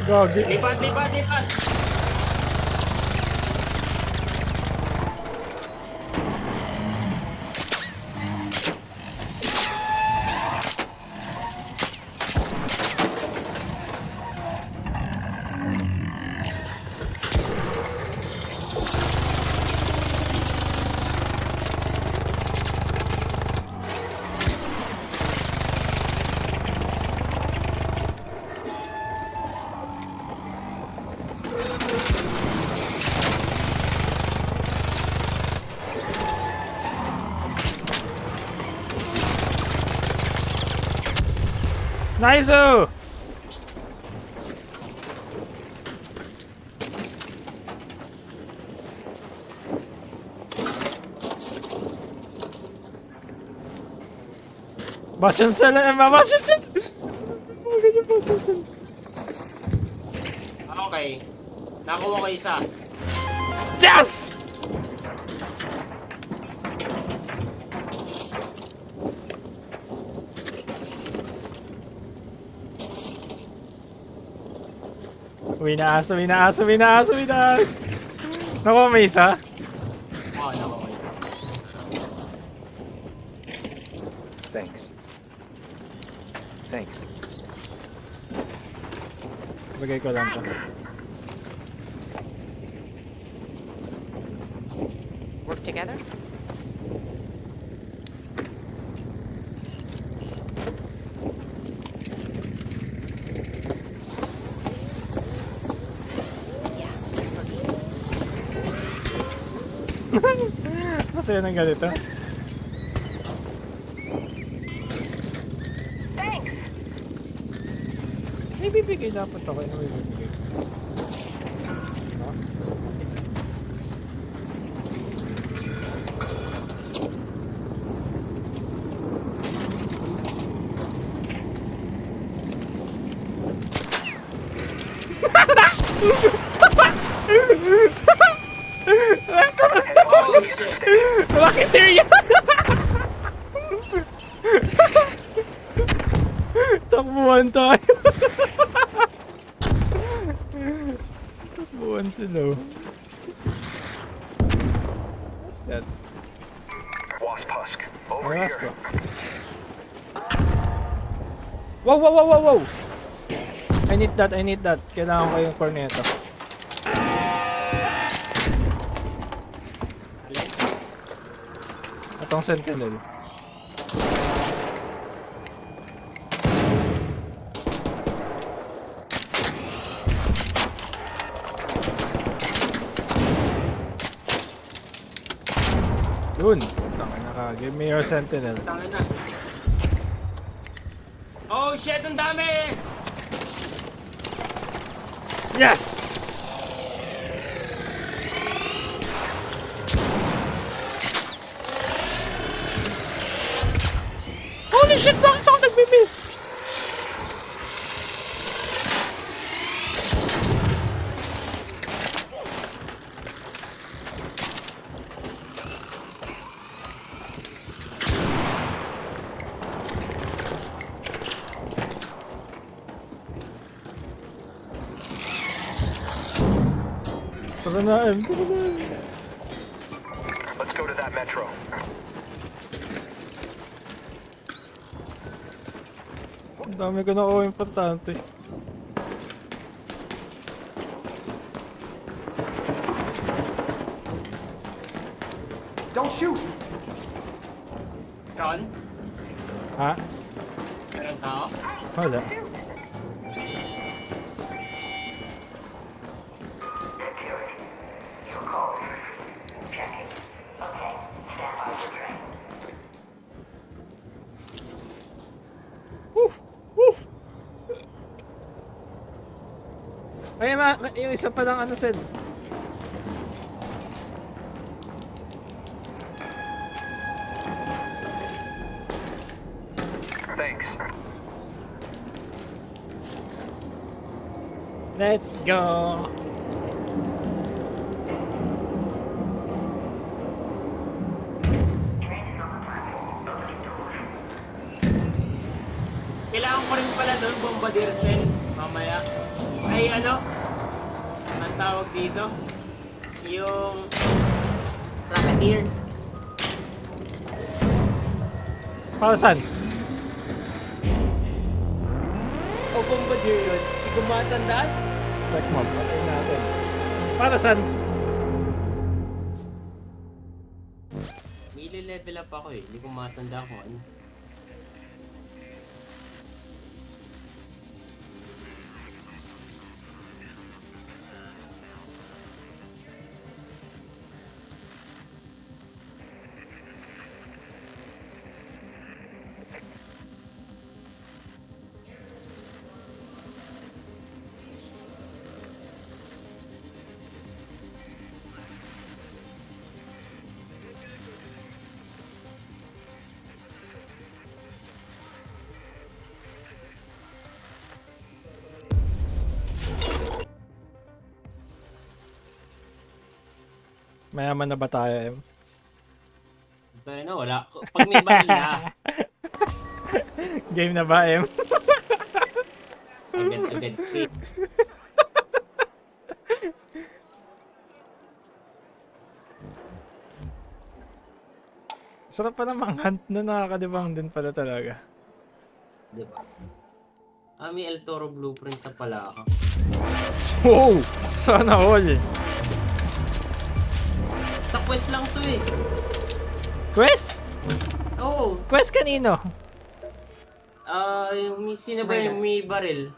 Gagi. Lipat! Nice! Oh! Bastion cell! Bastion cell! Oh, ganyan Bastion cell. Okay. Nakuha ko isa. Yes! Uwi na aso. Nakuha may isa? Oo, nakuha ko isa. Thanks. Bagay ko lang to. Work together? Masaya ng ganito. Thanks! May bibigay dapat ako. Ano may bibigay? No? Oh, shit. Bakit yan? Takbuhan tayo. Takbuhan sila. What's that? Wasp husk. Over Ay, ask here. ko. Wow! I need that. Kailangan ko yung corneto. Atong sentinel. Dun. Tangina ka. Give me your sentinel. Tangin na. Oh shit, ang dami! Yes! Holy shit! Bakit ako nagmi-miss? Tara na, M. Let's go to that metro. Ang dami ko na importante. Don't shoot! Ron? Ha? Meron tao? Wala. Ay, yung isa pa lang ano, Sed. Thanks. Let's go! Kailangan ko rin pala doon, Bombardier Cell, mamaya. Ay, ano? Ang tawag dito? Yung... Rocketeer. Para saan? O Bombardier yun? Hindi ko matandaan. Check mo, patay natin. Para saan? May level up ako eh. Hindi ko matandaan kung ano. Mayaman na ba tayo, Em? Tayo na, wala. Pag may baril na, Game na ba, Em? agad-agad. Sarap pa namang hunt na nakakadibang din pala talaga. Diba? Ah, may El Toro blueprint na pala ako. Wow! Sana all! Sa quest lang to eh. Quest? Oo. Quest kanino? Yung sino ba yung may baril?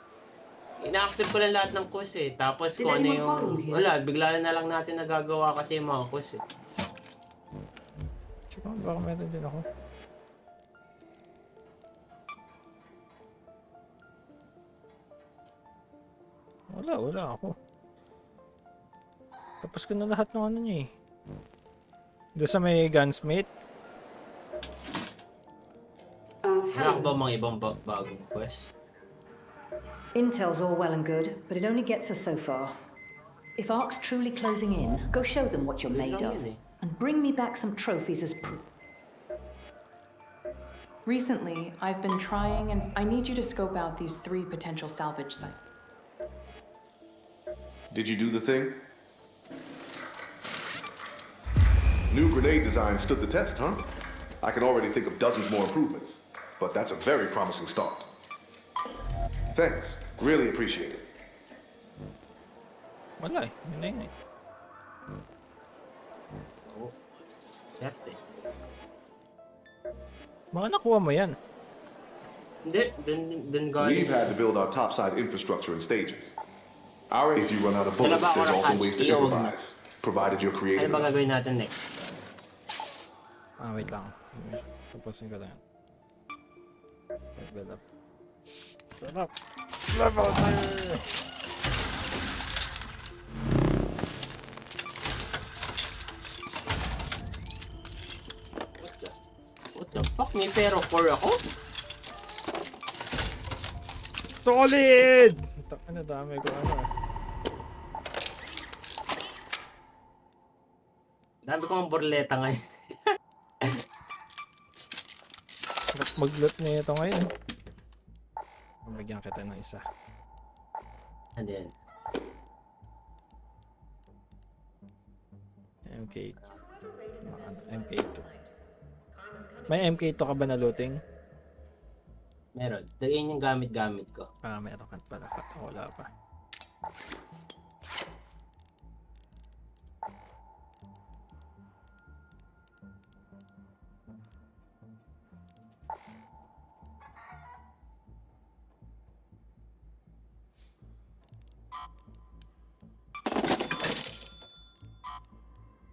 Ina-accept ko lang lahat ng quest eh. Tapos Did kung ano anyone yung... follow you here? Wala, bigla na lang natin nagagawa kasi yung mga quest eh. Check mo, baka meron din ako. Wala ako. Tapos ko na lahat ng ano niya eh. Doon sa may gunsmith. Wala ka ba mga ibang bagong quest? Intel's all well and good, but it only gets us so far. If Ark's truly closing in, go show them what you're made of. And bring me back some trophies as proof. Recently, I've been trying, and I need you to scope out these 3 potential salvage sites. Did you do the thing? New grenade design stood the test, huh? I can already think of dozens more improvements, but that's a very promising start. Thanks. Really appreciate it. Wala eh. Yun na yun eh. Oo. Siyempre. Baka nakuha mo yan. Hindi, dun galing. We've had to build our topside infrastructure in stages. If you run out of bullets, Dalawa ako there's ng often catch, ways to iyon. improvise, provided you're Ano creative ba enough. gagawin natin next? Wait lang. Tapusin ko lang yan. Level up. Sarap! Level up! What's that? What the fuck? May pero 4 ako? Solid! Ano dami ko ano. Dami ko ang borleta ngayon. Sarap mag-loot niya ito ngayon. Mabigyan kita ng isa. Ano yan? MK. MK2. May MK2 ka ba na looting? Meron. Dagyan yung gamit-gamit ko. Meron ka pala. Wala pa.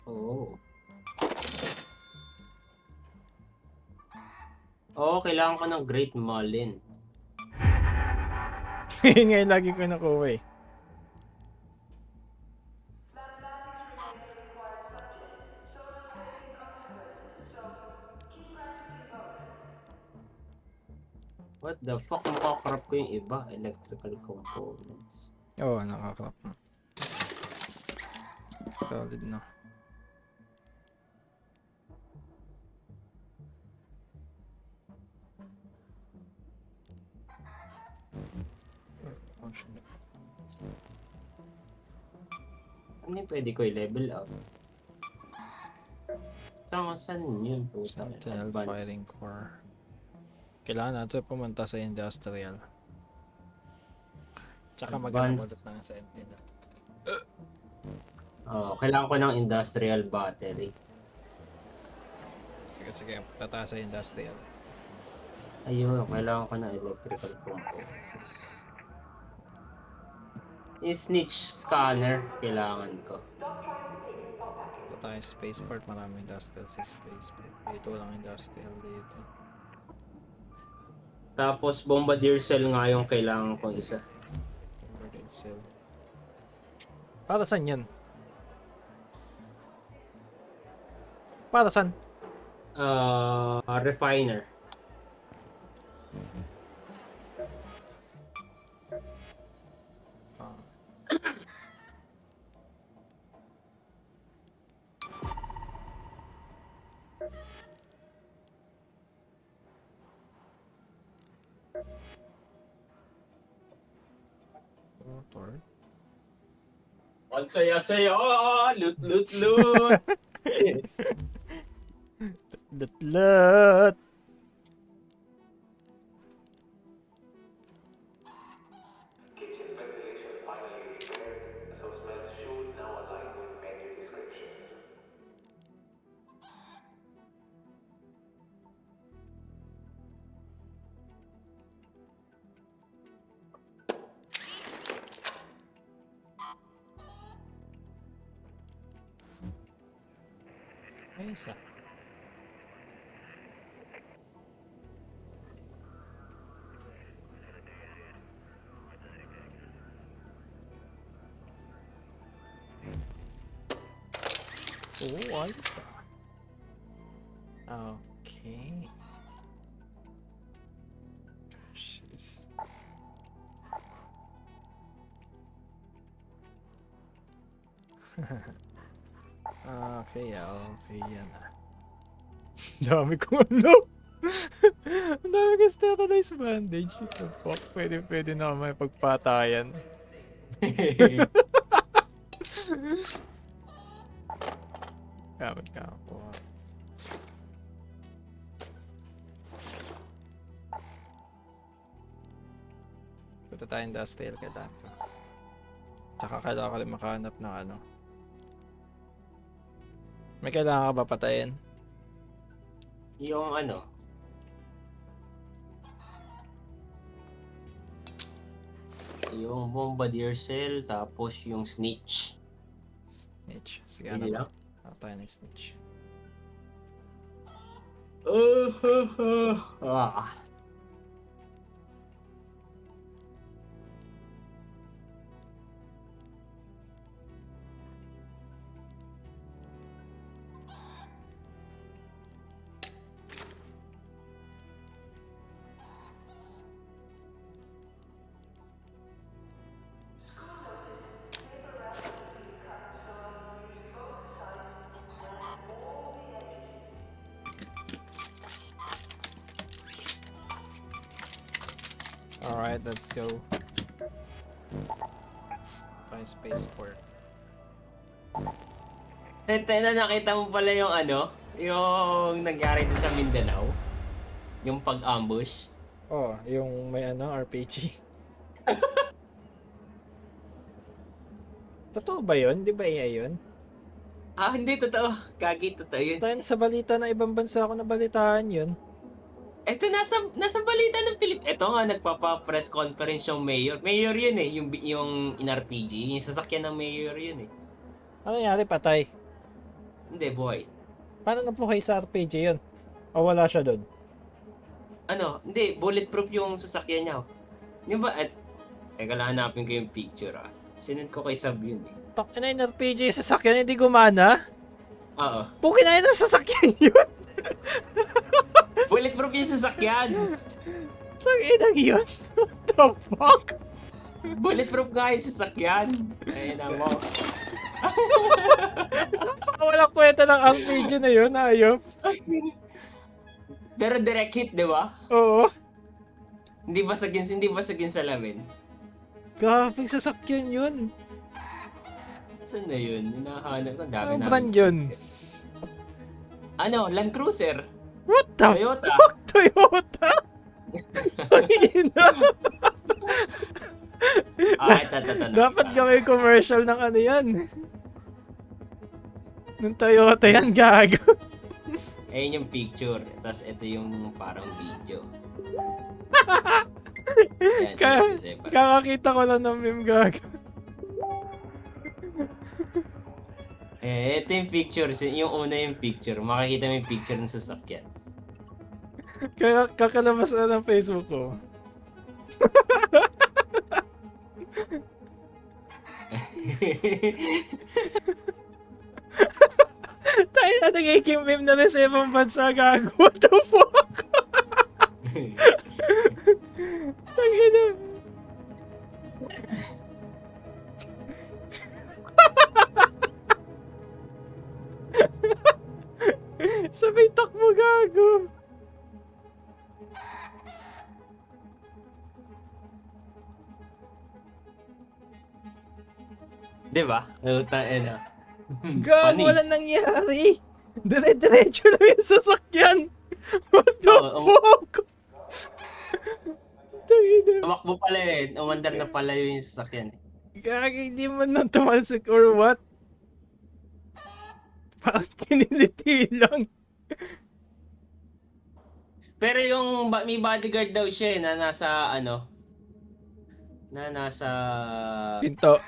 Oo. Oo, kailangan ko ng Great Mullen. Yun nga yung lagi ko nakuha eh. What the fuck? Makakrap ko yung iba. Electrical components. Oo, nakakrap na. Solid na. Oh, shit. Ano yung pwede ko i-level up? Saan yun? Puta. Sentinel firing core. Kailangan natin pumunta sa industrial. Tsaka maghanap ulit ng sentinel. Kailangan ko ng industrial battery. Sige, punta tayo sa industrial. Ayun, kailangan ko ng electrical components. Yung snitch scanner, kailangan ko. Punta tayo sa spaceport, maraming industrial sa spaceport. Dito lang industrial dito. Tapos bombardier cell nga yung kailangan ko isa. Bombardier cell. Para saan yan? Para saan? Refiner. Motor. Ang saya-saya! Loot, loot, loot! Lut. Kitchen ventilation finally repaired, so smells should now align with menu descriptions. Ay, isa. Oh, ayos ah. Okay. Jeez. Okay yan ah. Dami kong ano. Ang dami kong sterilized bandage. Fuck, pwede na ako may pagpatayan. Gamit ka ako. Punta tayo industrial kay Danko. Tsaka kailangan ko rin makahanap ng ano. May kailangan ka ba patayin? Yung ano? Yung bombardier cell, tapos yung snitch. Snitch. Sige, Hindi ano lang? ba? Tayo ng snitch. Alright, let's go. Tayo spaceport. Na nakita mo pala yung ano? Yung nangyari doon sa Mindanao? Yung pag-ambush? Oh, yung may ano, RPG. Totoo ba yun? Di ba AI yun? Ah, hindi totoo. Gagi, totoo yun. Tayo sa balita ng ibang bansa ako nabalitaan yun. Eto, nasa balita ng Eto nga, nagpapa-press conference yung mayor. Mayor yun eh, yung in RPG. Yung sasakyan ng mayor yun eh. Ano nangyari? Patay. Hindi, boy. Paano nabuhay sa RPG yun? O wala siya doon? Ano, hindi, bulletproof yung sasakyan niya. Yung ba, teka lang, hanapin ko yung picture ah. Sinend ko kay Sab yun eh. Takin na yung RPG yung sasakyan, hindi gumana? Oo. Pukin na yun ang sasakyan yun! Bulletproof yung sasakyan! Tanginang yun? What the fuck? Bulletproof nga yung sasakyan. Ayun na mo. Walang kwenta ng RPG na yun, ayop. Pero direct hit, di ba? Oo. Hindi basagin salamin. Grabing sasakyan yun. Saan na yun? Hinahanap ko. Dami Anong namin. brand yun? Ano? Land Cruiser. What the Toyota. fuck? Toyota? Ang ina. Ito. Dapat gawin commercial ng ano yan. Ng Toyota yan, gago. Ayun yung picture. Tapos ito yung parang video. Ayan, separate. Kakakita ko lang ng meme, gago. Ito yung picture. Yung una yung picture. Makikita mo yung picture ng sasakyan. Kakalabas na ng Facebook ko. Tayo na nagiging meme na rin sa ibang bansa, gago. What the fuck? Tayo na. Sabay takbo, gago. Di ba? Ano? Gago, Panis. walang nangyari. Dire-diretso lang yung sasakyan. What the Oo, fuck? Tayo na. Tumakbo pala eh. Umandar na pala yung sasakyan. Gago, hindi man lang tumalsik or what? Parang kiniliti lang. Pero yung may bodyguard daw siya eh, na nasa Pinto.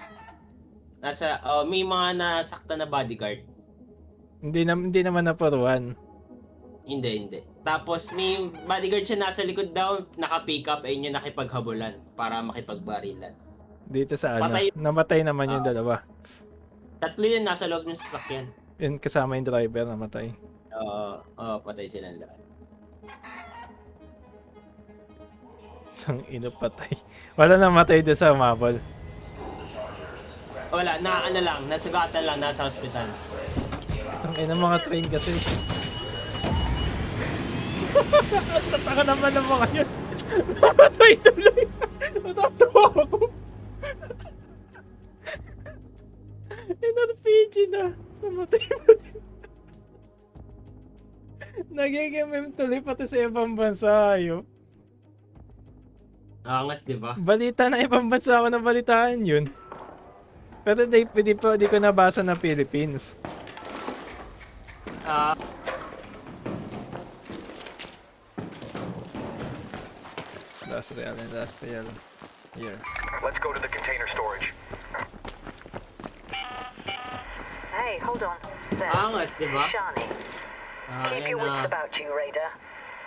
may mga nasakta na bodyguard. Hindi naman naparuan. Hindi. Tapos may bodyguard siya nasa likod daw, naka-pick up, ayun yung nakipaghabulan para makipagbarilan. Dito sa ano. Patay. Namatay naman yung dalawa. Tatlo yun nasa loob ng sasakyan. Yun kasama yung driver, namatay. Oo, patay silang lahat. Tang ino, patay. Wala namatay doon sa umabol. Wala, nasugatan lang, nasa hospital. Tang ina, mga train kasi. Tataka naman ng mga yun. Namatay tuloy. Natatawa ako. RPG na. Namatay pa din. Nagiging meme tuloy pati sa ibang bansa, ayop. Angas, di ba? Balita na ibang bansa ako na balitaan yun. Pero di ko nabasa na Philippines. Last real. Here. Let's go to the container storage. Hey, hold on. There. Angas, di ba? Shani. Keep your wits about you, Raider.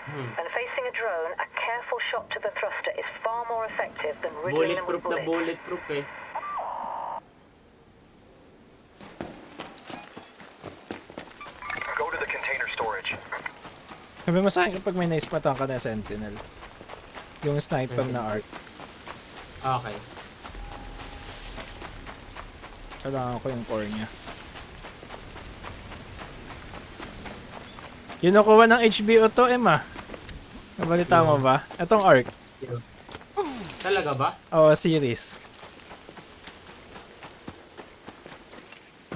When facing a drone, a careful shot to the thruster is far more effective than riddling them with bullets. Bulletproof eh. Go to the container storage. Sabi mo sa akin kapag may naispatan ka na Sentinel. Yung sniper na arc. Okay. Kailangan ko yung core niya. Kinukuha ng HBO to, Emma. Nabalita mo ba? Etong arc. Talaga ba? Oo, series.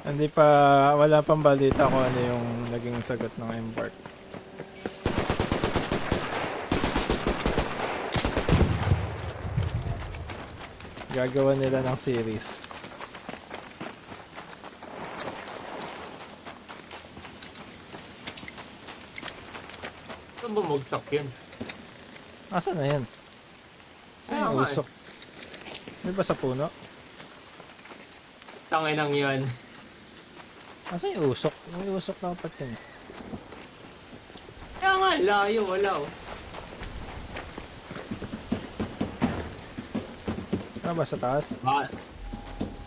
Wala pang balita kung ano yung naging sagot ng Embark. Gagawa nila ng series. Saan bumagsak yun? Asan na yan? Saan Kaya yung nga usok? Di ba sa puno? Tangay nang yun. Asan yung usok? May usok dapat yun. Kaya nga, layo, wala oh. Ano ba sa taas?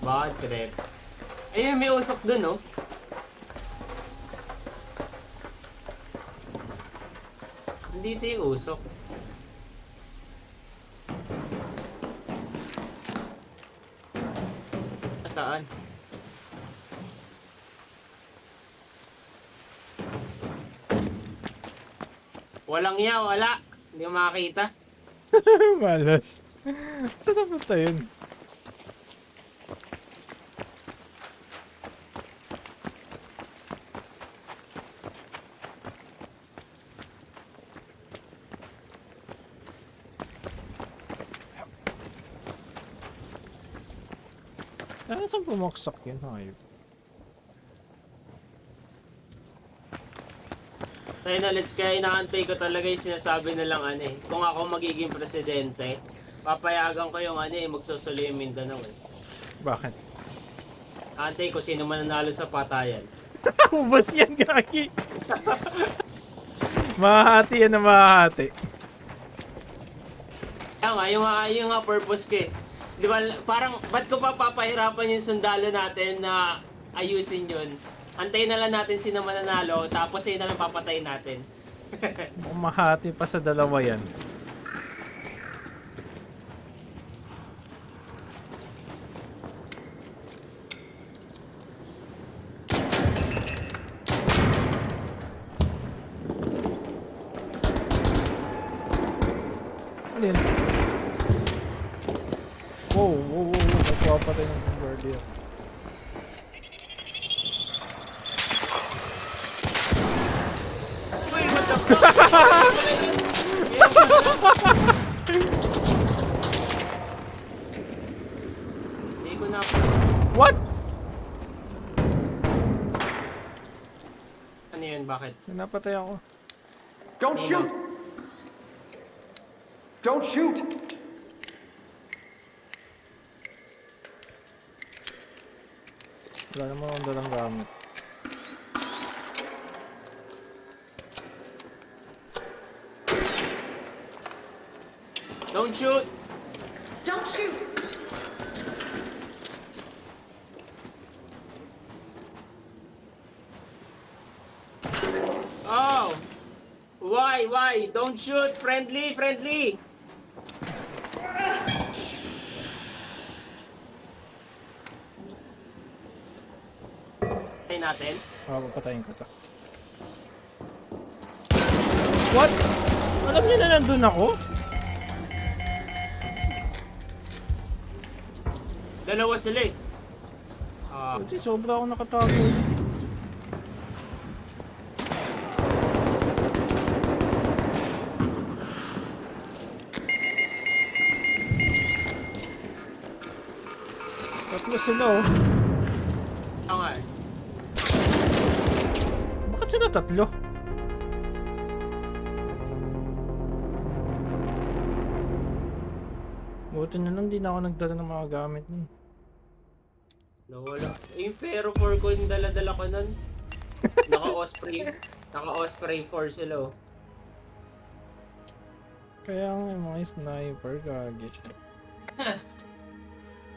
Bad trip. Ayun, may usok dun oh. Dito yung usok. Saan? Walang iya, wala. Hindi ko makakita. Malas. Saan napunta yun? Saan pumaksak yun? Hayop. Kaya na, let's kaya inaantay ko talaga yung sinasabi nilang ano eh. Kung ako magiging presidente, papayagan ko yung ano eh, magsusulo yung Mindanao eh. Bakit? Antay ko sino mananalo sa patayan. Ubas yan, gagi. Mahahati yan na mahahati. Kaya nga, yung nga purpose ko eh. Di ba, parang, ba't ko pa papahirapan yung sundalo natin na ayusin yun? Antayin na lang natin sino mananalo, tapos yun na lang papatayin natin. Mukhang mahati pa sa dalawa yan. Alin? Wow, wow, wow, wow. Nagpapatay ng bombardier. Wait, what the fuck? Hindi ko na What? Ano yun, bakit? Napatay ako. Don't shoot! Don't shoot! Wala naman akong dalang gamit. Don't shoot! Don't shoot! Oh! Why? Don't shoot! Friendly! Patay natin? Papatayin ko to. What? Alam niyo na nandun ako? Dalawa sila eh. Kasi sobra ako nakatago. Tatlo sila oh. Oo nga eh. Bakit sila tatlo? Buti na lang di na ako nagdala ng mga gamit nun. Nawala. Yung Ferro 4 ko yung dala-dala ko nun. Naka-Osprey 4 sila oh. Kaya nga yung mga sniper kagit.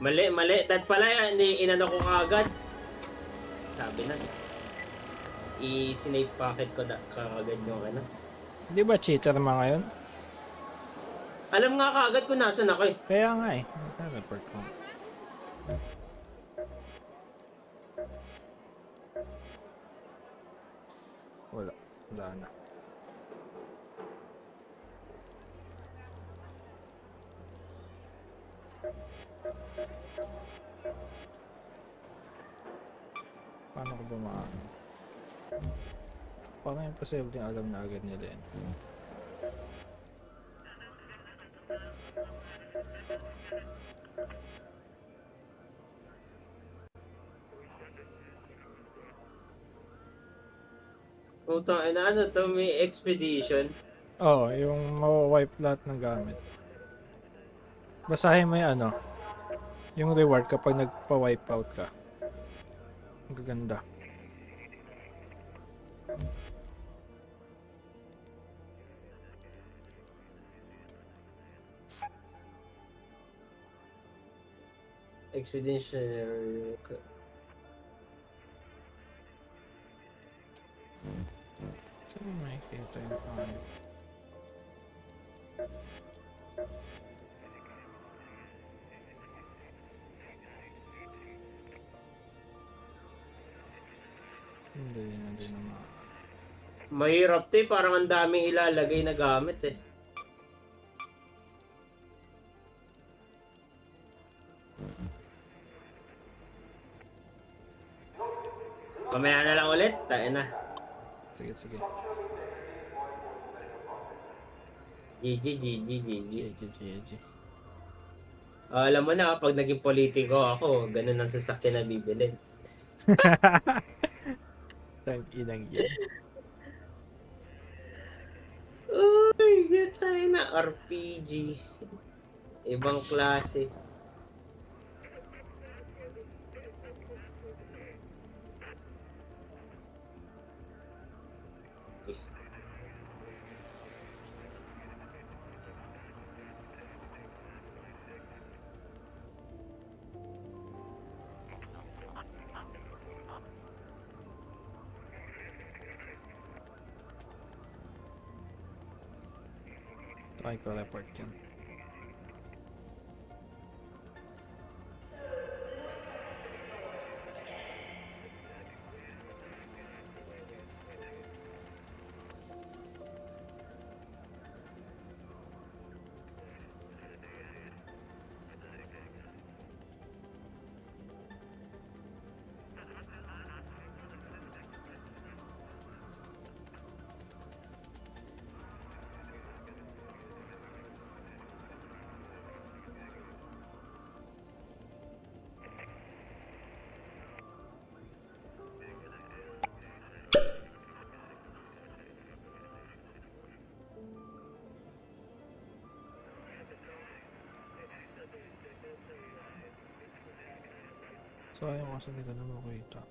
Mali. Dahil pala yan, inano ko kagad. Sabi na. I-snipe packet ko kagad yung ano. Di ba cheater mga yun? Alam nga kagad kung nasan ako eh. Kaya nga eh. Report ko. Wala na. Paano ko ba maano? Parang imposible alam na agad nila yan. Utang, ano to, may expedition. Oo, yung mawa-wipe lahat ng gamit. Basahin mo yung ano, yung reward kapag nagpa-wipe out ka. Ang gaganda. Expedition. Saan mo makikita yung pangalan? Hindi naman. Mahirap 'to eh, parang ang daming ilalagay na gamit eh. Mamaya na lang ulit, tayo na. Sige. GG. Alam mo na, pag naging politiko ako, ganun ang sasakyan na bibilin. Tang inang yan. Uy, get tayo na RPG. Ibang klase. Try ko report yan. Sayang kasi hindi ko na makita.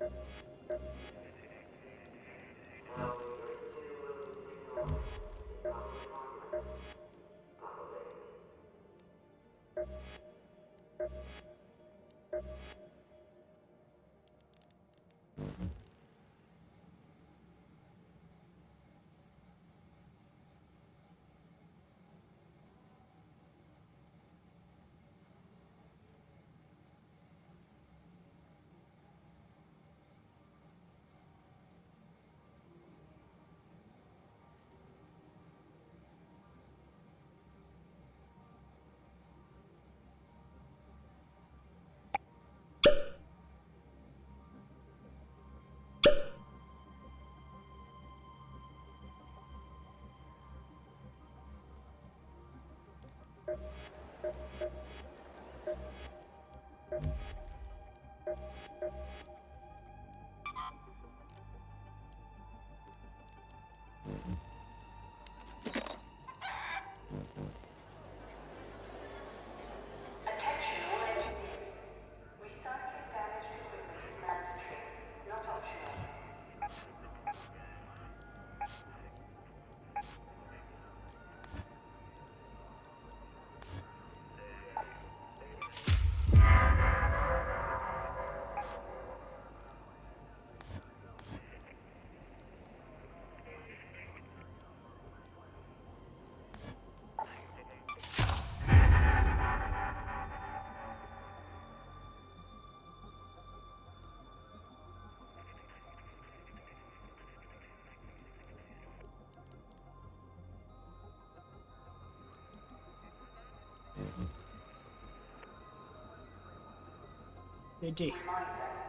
GG.